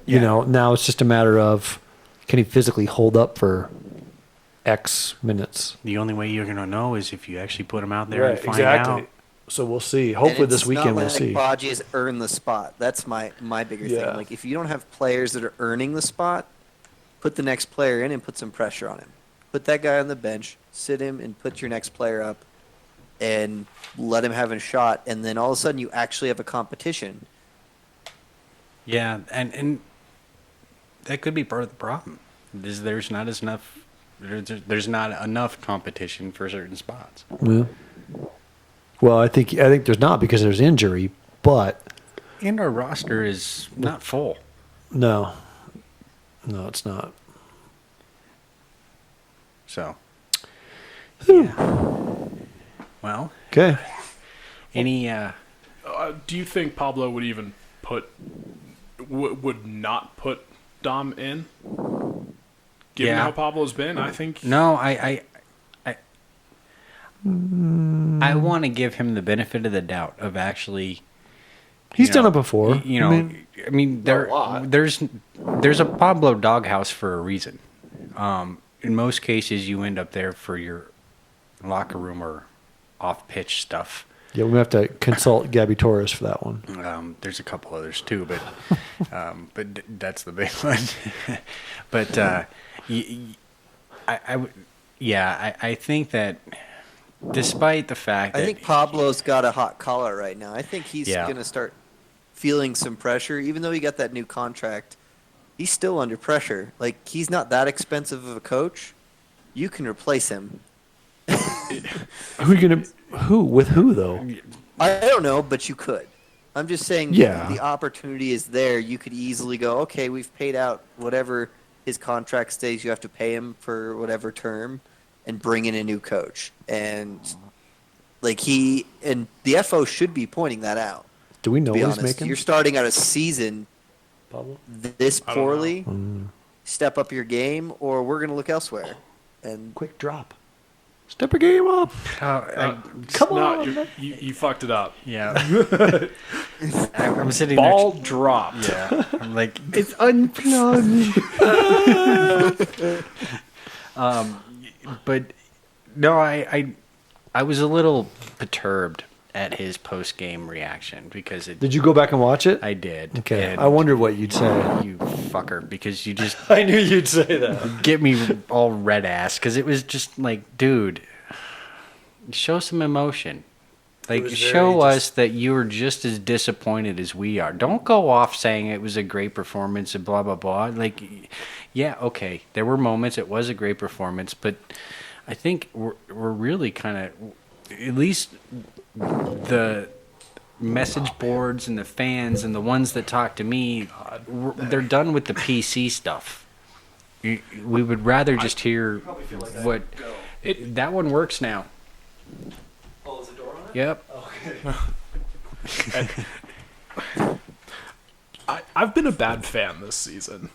Speaker 3: Now it's just a matter of, can he physically hold up for X minutes?
Speaker 2: The only way you're going to know is if you actually put him out there and find out.
Speaker 3: So we'll see. Hopefully this weekend we'll see.
Speaker 5: Baji has earned the spot. That's my bigger thing. Like, if you don't have players that are earning the spot, put the next player in and put some pressure on him. Put that guy on the bench, sit him, and put your next player up, and let him have a shot. And then all of a sudden, you actually have a competition.
Speaker 2: Yeah, and that could be part of the problem. There's not enough competition for certain spots.
Speaker 3: Yeah. Well, I think there's not, because there's injury, but
Speaker 2: And our roster is not full.
Speaker 3: no, it's not.
Speaker 2: So, yeah. Well,
Speaker 3: Okay.
Speaker 2: any
Speaker 4: Do you think Pablo would even would not put Dom in? Given
Speaker 2: Yeah.
Speaker 4: how Pablo's been, I think.
Speaker 2: No, I want to give him the benefit of the doubt of actually.
Speaker 3: He's done it before.
Speaker 2: I mean, there's a Pablo doghouse for a reason. In most cases, you end up there for your locker room or off-pitch stuff.
Speaker 3: Yeah, we have to consult Gabby Torres for that one.
Speaker 2: There's a couple others too, but that's the big one. But I think that despite the fact that
Speaker 5: I think Pablo's got a hot collar right now. I think he's
Speaker 2: Yeah.
Speaker 5: going to start feeling some pressure. Even though he got that new contract, he's still under pressure. Like, he's not that expensive of a coach. You can replace him.
Speaker 3: With who though?
Speaker 5: I don't know, but you could. I'm just saying
Speaker 3: Yeah.
Speaker 5: the opportunity is there. You could easily go, okay, we've paid out whatever his contract stays. You have to pay him for whatever term and bring in a new coach. And like the FO should be pointing that out.
Speaker 3: Do we know
Speaker 5: To be
Speaker 3: what he's
Speaker 5: honest,
Speaker 3: making?
Speaker 5: you're starting out a season
Speaker 3: Pablo?
Speaker 5: this
Speaker 4: I don't know.
Speaker 5: poorly. Step up your game, or we're going to look elsewhere. And
Speaker 3: Quick drop. Step a game up.
Speaker 4: Come
Speaker 3: on.
Speaker 4: you fucked it up.
Speaker 2: Yeah. I'm sitting
Speaker 4: Ball dropped.
Speaker 2: Yeah. I'm like, it's unplugged. But no, I was a little perturbed at his post game reaction because
Speaker 3: Did you go back and watch it?
Speaker 2: I did.
Speaker 3: Okay.
Speaker 2: And
Speaker 3: I wondered what you'd say.
Speaker 2: you fucker, because you just
Speaker 3: I knew you'd say that.
Speaker 2: get me all red ass because it was just like, dude, show some emotion. Like,
Speaker 3: was
Speaker 2: show
Speaker 3: very
Speaker 2: us that you were just as disappointed as we are. Don't go off saying it was a great performance and blah, blah, blah. Like, yeah, okay, there were moments. It was a great performance, but I think we're really kind of, at least the message boards and the fans and the ones that talk to me, they're done with the PC stuff. We would rather just hear what... that one works now.
Speaker 3: Oh, is the door on?
Speaker 2: Yep.
Speaker 4: I've been a bad fan this season.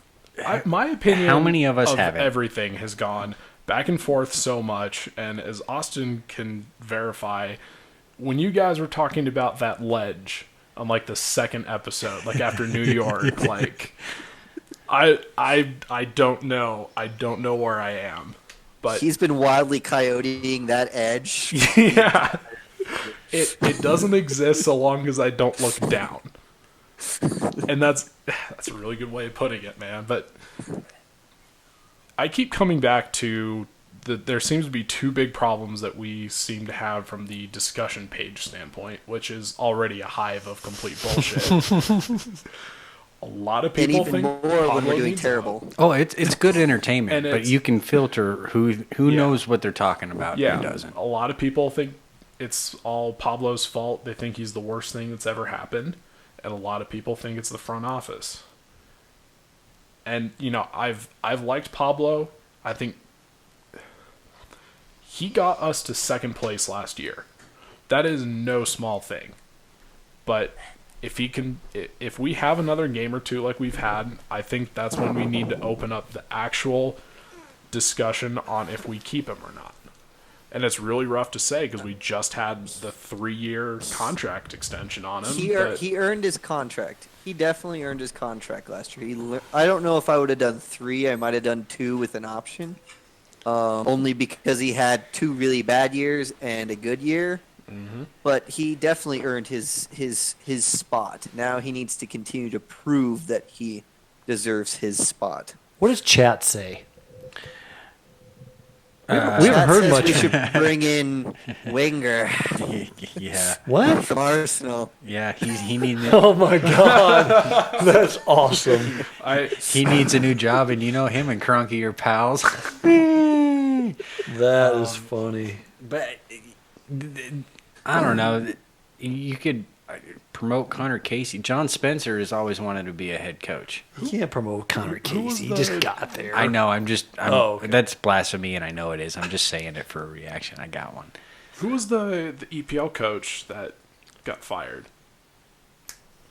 Speaker 4: My opinion
Speaker 2: How many of us haven't?
Speaker 4: Everything has gone back and forth so much, and as Austin can verify, when you guys were talking about that ledge on like the second episode, like after New York, like I don't know. I don't know where I am. But
Speaker 5: he's been wildly coyoteing that edge.
Speaker 4: yeah. It doesn't exist so long as I don't look down. And that's a really good way of putting it, man. But I keep coming back to there seems to be two big problems that we seem to have from the discussion page standpoint, which is already a hive of complete bullshit. A lot of
Speaker 5: And
Speaker 4: people
Speaker 5: even
Speaker 4: think
Speaker 5: more when
Speaker 4: Pablo
Speaker 5: we're doing
Speaker 4: needs
Speaker 5: terrible.
Speaker 2: Oh, it's good entertainment,
Speaker 4: And
Speaker 2: but
Speaker 4: it's-
Speaker 2: you can filter who
Speaker 4: Yeah.
Speaker 2: knows what they're talking about
Speaker 4: Yeah,
Speaker 2: and who doesn't.
Speaker 4: a lot of people think it's all Pablo's fault. They think he's the worst thing that's ever happened, and a lot of people think it's the front office. And you know, I've liked Pablo. I think he got us to second place last year. That is no small thing. But if we have another game or two like we've had, I think that's when we need to open up the actual discussion on if we keep him or not. And it's really rough to say because we just had the 3-year contract extension on him.
Speaker 5: He earned his contract. He definitely earned his contract last year. I don't know if I would have done 3. I might have done 2 with an option. Only because he had 2 really bad years and a good year.
Speaker 4: Mm-hmm.
Speaker 5: But he definitely earned his spot. Now he needs to continue to prove that he deserves his spot.
Speaker 3: What does chat say? we
Speaker 5: That
Speaker 3: haven't heard
Speaker 5: says
Speaker 3: much.
Speaker 5: We should bring in Wenger
Speaker 2: Yeah,
Speaker 3: What?
Speaker 5: from Arsenal.
Speaker 2: yeah. He needs
Speaker 3: Oh my god, that's awesome.
Speaker 2: he needs a new job, and you know him and Cronky are pals.
Speaker 3: That is funny.
Speaker 2: But I don't know. You could promote Connor Casey. John Spencer has always wanted to be a head coach.
Speaker 3: You can't promote Connor
Speaker 4: who was
Speaker 3: Casey. He just
Speaker 4: the-
Speaker 3: got there.
Speaker 2: I know.
Speaker 3: Okay.
Speaker 2: That's blasphemy, and I know it is. I'm just saying it for a reaction. I got one.
Speaker 4: Who was the EPL coach that got fired?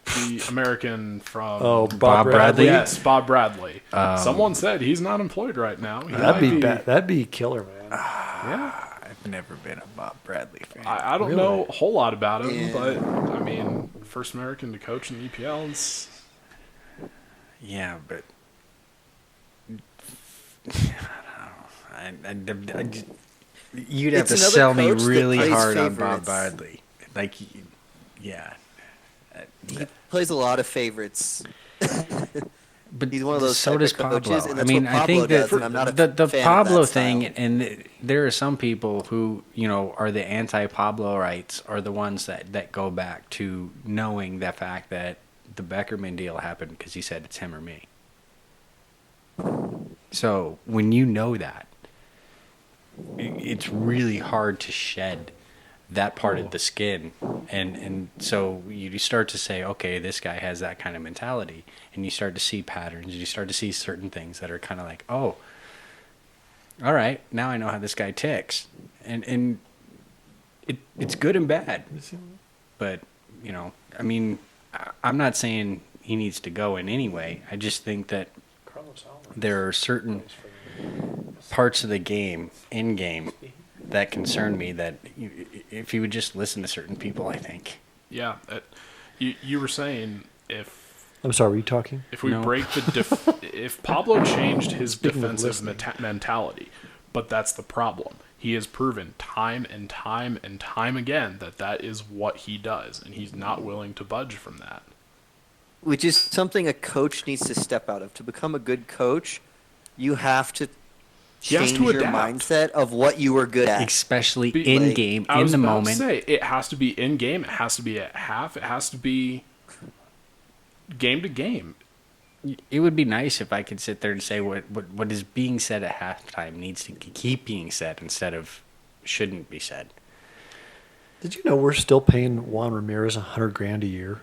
Speaker 4: The American from...
Speaker 3: Oh,
Speaker 2: Bob Bradley?
Speaker 4: Yes, Bob Bradley. Someone said he's not employed right now. He
Speaker 3: That'd
Speaker 4: might
Speaker 3: be bad. That'd be killer, man.
Speaker 4: Yeah.
Speaker 2: I've never been a Bob Bradley fan.
Speaker 4: I don't
Speaker 3: Really?
Speaker 4: know a whole lot about him,
Speaker 5: Yeah.
Speaker 4: but, I mean, first American to coach in the EPL.
Speaker 2: Yeah, but I don't know. You'd have
Speaker 5: It's
Speaker 2: to
Speaker 5: another
Speaker 2: sell me
Speaker 5: coach that
Speaker 2: really
Speaker 5: plays
Speaker 2: hard on Bob
Speaker 5: favorites.
Speaker 2: Bradley. Like, yeah.
Speaker 5: He plays a lot of favorites.
Speaker 2: But
Speaker 5: He's one of those
Speaker 2: so
Speaker 5: type
Speaker 2: does
Speaker 5: of
Speaker 2: Pablo.
Speaker 5: coaches, and
Speaker 2: I
Speaker 5: that's
Speaker 2: mean,
Speaker 5: what
Speaker 2: I think
Speaker 5: Pablo
Speaker 2: that
Speaker 5: does, and I'm not a
Speaker 2: the
Speaker 5: fan of
Speaker 2: Pablo
Speaker 5: that
Speaker 2: thing,
Speaker 5: style.
Speaker 2: and there are some people who, you know, are the anti-Pablo-rights, are the ones that go back to knowing the fact that the Beckerman deal happened because he said it's him or me. So when you know that, it's really hard to shed that part of the skin. And so you start to say, okay, this guy has that kind of mentality. And you start to see patterns. You start to see certain things that are kind of like, oh, all right, now I know how this guy ticks. And it's good and bad. But, you know, I mean, I'm not saying he needs to go in any way. I just think that there are certain parts of the game, in-game, that concern me, that if you would just listen to certain people, I think.
Speaker 4: Yeah. You were saying
Speaker 3: I'm sorry, were you talking?
Speaker 4: if we
Speaker 2: No.
Speaker 4: break the if Pablo changed his
Speaker 3: Speaking of
Speaker 4: defensive
Speaker 3: listening.
Speaker 4: mentality, but that's the problem. He has proven time and time and time again that is what he does, and he's not willing to budge from that.
Speaker 5: Which is something a coach needs to step out of. To become a good coach, you have to
Speaker 4: He has
Speaker 5: change
Speaker 4: to
Speaker 5: your
Speaker 4: adapt.
Speaker 5: mindset of what you were good at.
Speaker 2: Especially
Speaker 4: Be-
Speaker 2: in-game,
Speaker 4: I
Speaker 2: in
Speaker 4: was
Speaker 2: the
Speaker 4: about to
Speaker 2: moment.
Speaker 4: say, it has to be in game. It has to be at half. It has to be game to game.
Speaker 2: It would be nice if I could sit there and say what is being said at halftime needs to keep being said instead of shouldn't be said.
Speaker 3: Did you know we're still paying Juan Ramirez $100,000 a year?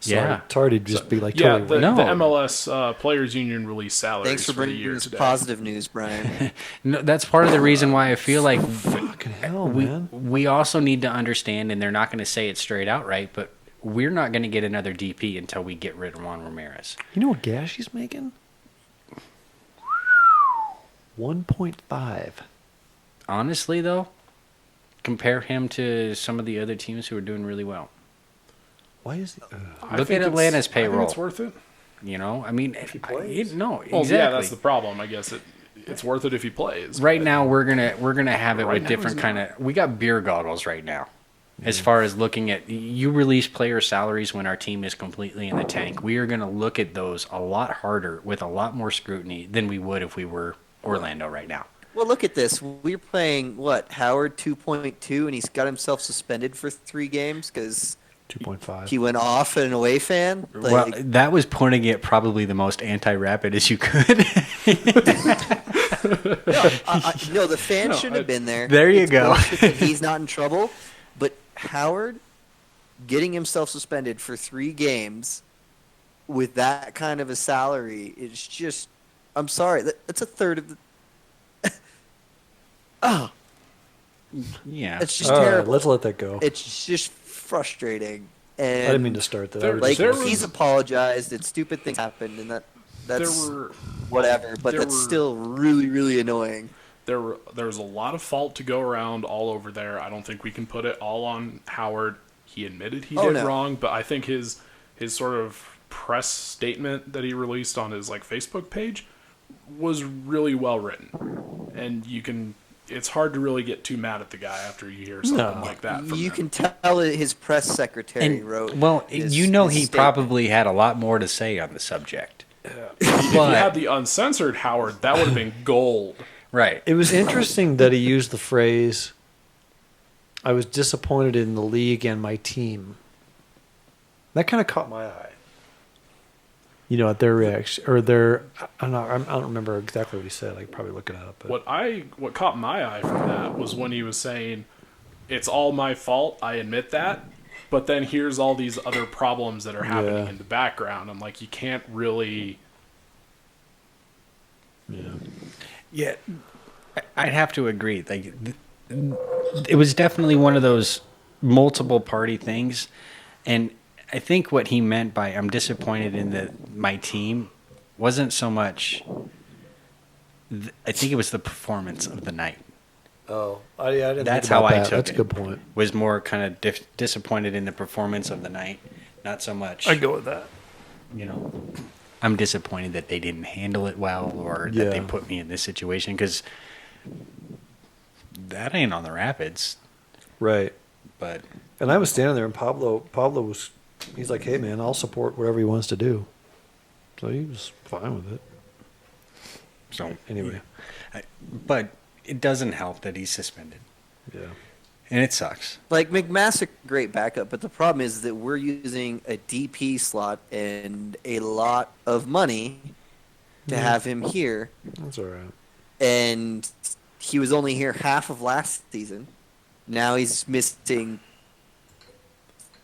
Speaker 3: Sorry,
Speaker 2: Yeah.
Speaker 3: sorry to just be like
Speaker 4: Yeah,
Speaker 3: totally
Speaker 4: the
Speaker 2: No.
Speaker 4: MLS Players Union released salaries
Speaker 5: Thanks for
Speaker 4: the
Speaker 5: bringing
Speaker 4: year
Speaker 5: this
Speaker 4: today.
Speaker 5: positive news, Brian.
Speaker 2: No, that's part of the reason why I feel like
Speaker 3: fucking hell, man.
Speaker 2: we also need to understand, and they're not going to say it straight out right, but we're not going to get another DP until we get rid of Juan Ramirez.
Speaker 3: You know what gas he's making? 1.5.
Speaker 2: Honestly, though, compare him to some of the other teams who are doing really well.
Speaker 3: Why is he?
Speaker 4: I
Speaker 2: Look
Speaker 4: think
Speaker 2: at Atlanta's
Speaker 4: I think
Speaker 2: payroll.
Speaker 4: it's worth it.
Speaker 2: You know, I mean,
Speaker 3: he plays?
Speaker 2: no,
Speaker 4: Well,
Speaker 2: exactly.
Speaker 4: yeah, that's the problem. I guess it's worth it if he plays.
Speaker 2: Right
Speaker 4: but-
Speaker 2: now, we're gonna have it
Speaker 4: Right
Speaker 2: with
Speaker 4: now,
Speaker 2: different
Speaker 4: he's
Speaker 2: kind of. We got beer goggles right now, as far as looking at you release player salaries when our team is completely in the tank. We are gonna look at those a lot harder with a lot more scrutiny than we would if we were Orlando right now.
Speaker 5: Well, look at this. We're playing, Howard 2.2, and he's got himself suspended for 3 games because
Speaker 3: 2.5.
Speaker 5: he went off at an away fan.
Speaker 2: Well, that was putting it probably the most anti-rapid as you could.
Speaker 5: No, the fan
Speaker 4: No,
Speaker 5: shouldn't have been there.
Speaker 2: There you
Speaker 5: It's
Speaker 2: go.
Speaker 5: bullshit that he's not in trouble. But Howard getting himself suspended for 3 games with that kind of a salary is just, I'm sorry, that's a third of the. Oh,
Speaker 2: Yeah.
Speaker 5: it's just
Speaker 3: All right,
Speaker 5: terrible.
Speaker 3: let's let that go.
Speaker 5: It's just frustrating. And
Speaker 3: I didn't mean to start that. I was
Speaker 5: Like
Speaker 3: just-
Speaker 4: There was-
Speaker 5: he's apologized, and stupid things happened, and that's whatever. But that's still really, really annoying.
Speaker 4: There was a lot of fault to go around all over there. I don't think we can put it all on Howard. He admitted he
Speaker 5: Oh,
Speaker 4: did
Speaker 5: no.
Speaker 4: wrong, but I think his sort of press statement that he released on his Facebook page was really well written. And it's hard to really get too mad at the guy after you hear something like that from
Speaker 5: You
Speaker 4: him.
Speaker 5: can tell his press secretary
Speaker 2: And,
Speaker 5: wrote.
Speaker 2: well,
Speaker 5: his-
Speaker 2: you know,
Speaker 5: his
Speaker 2: he
Speaker 5: statement.
Speaker 2: probably had a lot more to say on the subject.
Speaker 4: If you had the uncensored Howard, that would have been gold.
Speaker 2: Right.
Speaker 3: It was interesting that he used the phrase, I was disappointed in the league and my team. That kind of caught my eye. You know, at their reaction, or I don't remember exactly what he said. I could probably look it up. But
Speaker 4: What caught my eye from that was when he was saying, "It's all my fault. I admit that." But then here's all these other problems that are happening
Speaker 3: Yeah.
Speaker 4: in the background. I'm like, you can't really.
Speaker 2: Yeah, I'd have to agree. Like, it was definitely one of those multiple party things, and I think what he meant by "I'm disappointed in my team" wasn't so much. I think it was the performance of the night.
Speaker 3: I didn't
Speaker 2: That's
Speaker 3: think about
Speaker 2: how I
Speaker 3: that.
Speaker 2: took
Speaker 3: That's
Speaker 2: it.
Speaker 3: a good point.
Speaker 2: Was more kind of disappointed in the performance of the night, not so much.
Speaker 3: I go with that.
Speaker 2: You know, I'm disappointed that they didn't handle it well, or that they
Speaker 3: Yeah.
Speaker 2: put me in this situation, because that ain't on the Rapids.
Speaker 3: Right.
Speaker 2: But
Speaker 3: And I was standing there, and Pablo he's like, hey, man, I'll support whatever he wants to do. So he was fine with it.
Speaker 2: so
Speaker 3: Anyway.
Speaker 2: but it doesn't help that he's suspended,
Speaker 3: Yeah.
Speaker 2: and it sucks.
Speaker 5: Like McMaster's a great backup, but the problem is that we're using a DP slot and a lot of money to have him here,
Speaker 3: That's all right.
Speaker 5: and he was only here half of last season. Now he's missing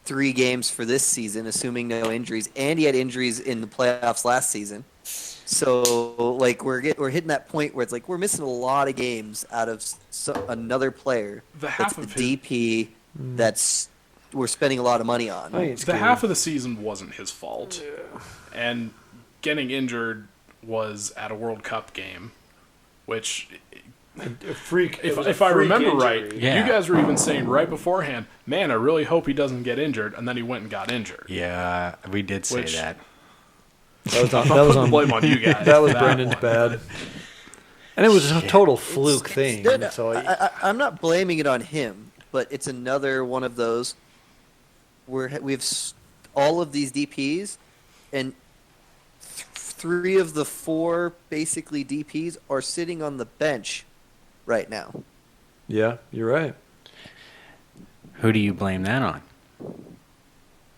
Speaker 5: 3 games for this season, assuming no injuries, and he had injuries in the playoffs last season. So like we're hitting that point where it's like we're missing a lot of games out of another player
Speaker 4: The half
Speaker 5: that's
Speaker 4: of
Speaker 5: a DP that's we're spending a lot of money on.
Speaker 4: The half of the season wasn't his fault, and getting injured was at a World Cup game, which
Speaker 3: A freak.
Speaker 4: if I remember right,
Speaker 2: Yeah.
Speaker 4: you guys were even saying right beforehand, man, I really hope he doesn't get injured, and then he went and got injured.
Speaker 2: Yeah, we did say
Speaker 4: Which-
Speaker 2: that.
Speaker 3: That was on,
Speaker 4: I'm
Speaker 3: that
Speaker 4: not
Speaker 3: was
Speaker 4: putting
Speaker 3: on
Speaker 4: blame on you guys.
Speaker 3: That was
Speaker 4: for
Speaker 3: Brendan's
Speaker 4: one.
Speaker 3: bad. And it was a total fluke thing. So
Speaker 5: I'm not blaming it on him, but it's another one of those where we have all of these DPs, and 3 of the 4 basically DPs are sitting on the bench right now.
Speaker 3: yeah, you're right.
Speaker 2: Who do you blame that on?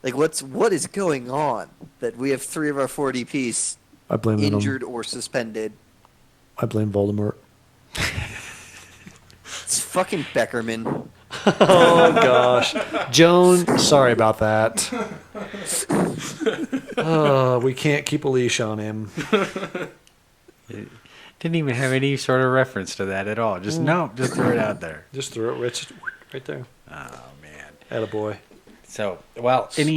Speaker 5: Like, what is going on that we have 3 of our 4 DPs
Speaker 3: I blame it on-
Speaker 5: injured or suspended?
Speaker 3: I blame Voldemort.
Speaker 5: It's fucking Beckerman.
Speaker 3: Oh gosh, Joan. Sorry about that. We can't keep a leash on him.
Speaker 2: Didn't even have any sort of reference to that at all. Just just throw it out there.
Speaker 3: Just throw it right there.
Speaker 2: Oh man.
Speaker 3: Attaboy.
Speaker 2: So, well, any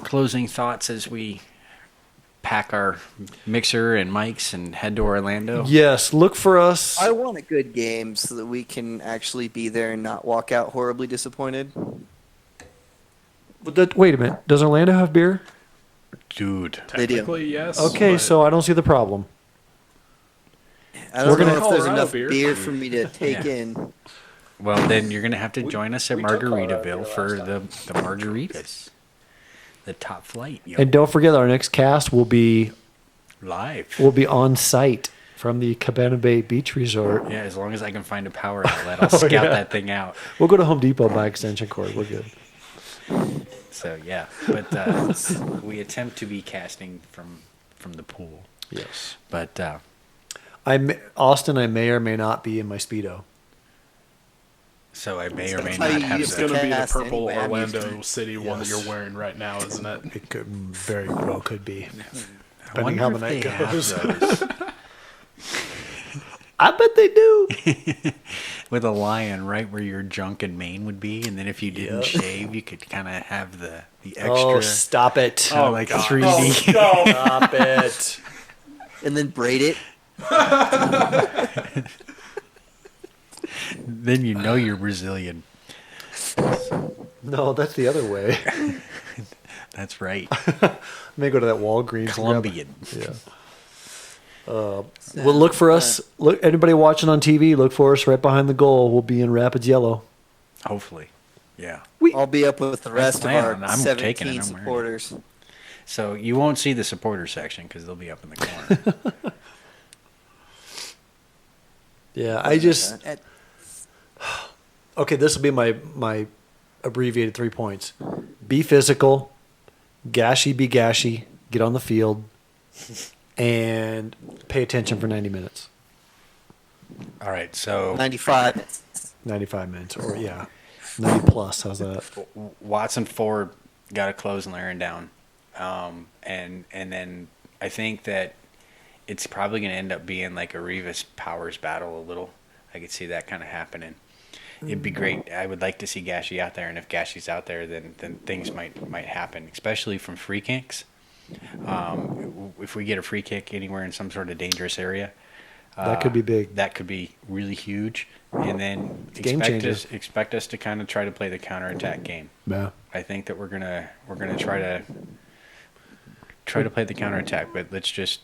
Speaker 2: closing thoughts as we pack our mixer and mics and head to Orlando?
Speaker 3: Yes, look for us.
Speaker 5: I want a good game so that we can actually be there and not walk out horribly disappointed.
Speaker 3: Wait a minute. Does Orlando have beer?
Speaker 2: Dude.
Speaker 5: They do.
Speaker 4: Technically, yes.
Speaker 3: Okay,
Speaker 4: but
Speaker 3: so I don't see the problem.
Speaker 5: I don't
Speaker 3: We're
Speaker 5: know
Speaker 3: gonna-
Speaker 5: if there's
Speaker 4: Colorado
Speaker 5: enough
Speaker 4: beer.
Speaker 5: beer for me to take
Speaker 2: Yeah.
Speaker 5: in.
Speaker 2: Well, then you're going to have to join us at
Speaker 3: we took Colorado
Speaker 2: Margaritaville
Speaker 3: beer
Speaker 2: for
Speaker 3: last
Speaker 2: the margaritas. The top flight. Yo.
Speaker 3: And don't forget, our next cast will be
Speaker 2: Live.
Speaker 3: on site from the Cabana Bay Beach Resort.
Speaker 2: Yeah, as long as I can find a power outlet, I'll scout
Speaker 3: yeah.
Speaker 2: that thing out.
Speaker 3: We'll go to Home Depot, buy extension cord. We're good.
Speaker 2: So, yeah. But we attempt to be casting from the pool.
Speaker 3: Yes.
Speaker 2: But
Speaker 3: Austin, I may or may not be in my Speedo.
Speaker 2: so I may or may
Speaker 5: That's how
Speaker 2: not
Speaker 5: you
Speaker 2: have
Speaker 5: use
Speaker 4: It's
Speaker 2: that.
Speaker 4: going to be the
Speaker 5: Cast
Speaker 4: purple
Speaker 5: anyway, I'm used
Speaker 4: Orlando
Speaker 5: to-
Speaker 4: City one that
Speaker 3: Yes.
Speaker 4: you're wearing right now, isn't it?
Speaker 3: It could very well could be.
Speaker 2: I wonder
Speaker 3: how the
Speaker 2: if
Speaker 3: night
Speaker 2: they have
Speaker 3: goes.
Speaker 2: those.
Speaker 3: I bet they do.
Speaker 2: With a lion right where your junk and mane would be, and then if you didn't
Speaker 3: Yep.
Speaker 2: shave, you could kind of have the extra.
Speaker 3: Oh, stop it.
Speaker 2: kinda like
Speaker 4: God.
Speaker 2: 3D.
Speaker 3: Stop it.
Speaker 5: And then braid it.
Speaker 2: Then you know you're Brazilian.
Speaker 3: No, that's the other way.
Speaker 2: That's right.
Speaker 3: May go to that Walgreens. and grab-
Speaker 2: Colombian.
Speaker 3: Yeah. Well, look for us. Look, anybody watching on TV, look for us right behind the goal. We'll be in Rapids Yellow.
Speaker 2: Hopefully. Yeah.
Speaker 5: I'll be up with the rest of
Speaker 2: plan
Speaker 5: our
Speaker 2: on it. I'm
Speaker 5: 17
Speaker 2: taking it. I'm wearing it.
Speaker 5: supporters.
Speaker 2: So you won't see the supporter section because they'll be up in the corner.
Speaker 3: Yeah, I just
Speaker 5: At-
Speaker 3: okay. This will be my abbreviated 3 points: be physical, gashy, be gashy, get on the field, and pay attention for 90 minutes.
Speaker 2: All right. So
Speaker 5: 95.
Speaker 3: 95 minutes, or yeah, 90 plus. How's that?
Speaker 2: Watson Ford got a close Larin down, and then I think that it's probably going to end up being like a Revis Powers battle a little. I could see that kind of happening. It'd be great. I would like to see Gashi out there, and if Gashi's out there, then things might happen, especially from free kicks. If we get a free kick anywhere in some sort of dangerous area,
Speaker 3: That could be big.
Speaker 2: That could be really huge, and then
Speaker 3: Game changer.
Speaker 2: expect us to kind of try to play the counterattack game.
Speaker 3: Yeah.
Speaker 2: I think that we're gonna try to play the counterattack, but let's just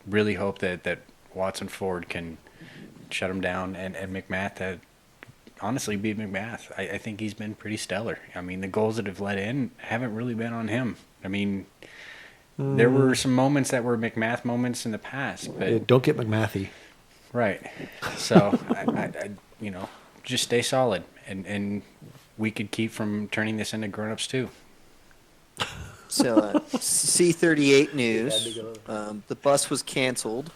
Speaker 2: really hope that Watson Ford can shut him down, and McMath honestly beat McMath. I think he's been pretty stellar. I mean, the goals that have let in haven't really been on him. I mean, there were some moments that were McMath moments in the past, but
Speaker 3: Yeah, don't get McMathy.
Speaker 2: right. So I just stay solid, and we could keep from turning this into grown-ups too.
Speaker 5: So, C38 news. The bus was canceled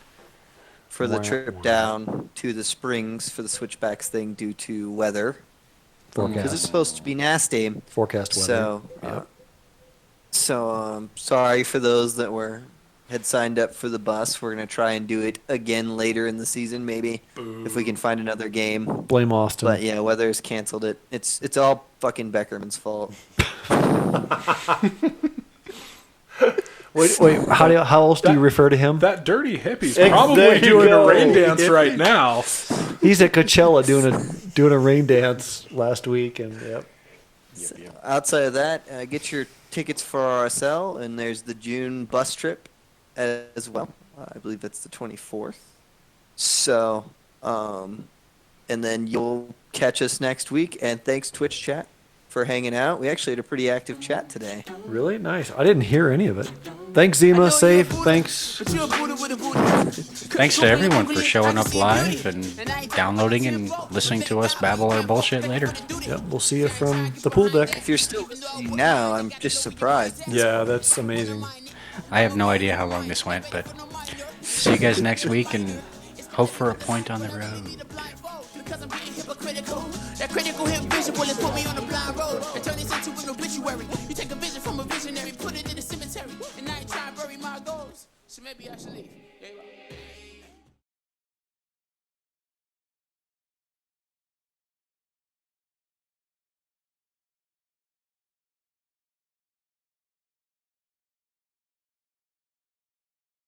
Speaker 5: for the
Speaker 3: Wow.
Speaker 5: trip down to the Springs for the Switchbacks thing due to weather. because it's supposed to be nasty.
Speaker 3: Forecast weather.
Speaker 5: So, sorry for those that had signed up for the bus. We're gonna try and do it again later in the season, maybe if we can find another game.
Speaker 3: Blame Austin.
Speaker 5: But yeah, weather's canceled it. It's all fucking Beckerman's fault.
Speaker 3: Wait. How else do you refer to him?
Speaker 4: That dirty hippie's
Speaker 3: There
Speaker 4: probably
Speaker 3: you
Speaker 4: doing
Speaker 3: go.
Speaker 4: a rain dance right now.
Speaker 3: He's at Coachella doing a rain dance last week, and yep.
Speaker 5: Outside of that, get your tickets for RSL, and there's the June bus trip as well. I believe that's the 24th. So, and then you'll catch us next week. And thanks, Twitch chat, for hanging out. We actually had a pretty active chat today.
Speaker 3: Really nice. I didn't hear any of it. Thanks, Zima. Safe. Thanks.
Speaker 2: Thanks to everyone for showing up live and downloading and listening to us babble our bullshit later.
Speaker 3: Yep. We'll see you from the pool deck.
Speaker 5: If you're still listening now, I'm just surprised.
Speaker 3: Yeah, that's amazing.
Speaker 2: I have no idea how long this went, but see you guys next week and hope for a point on the road.
Speaker 1: That critical hip vision bullet put me on the blind road and turn this into an obituary. You take a vision from a visionary, put it in the cemetery, and I ain't trying to bury my goals. So maybe I should leave.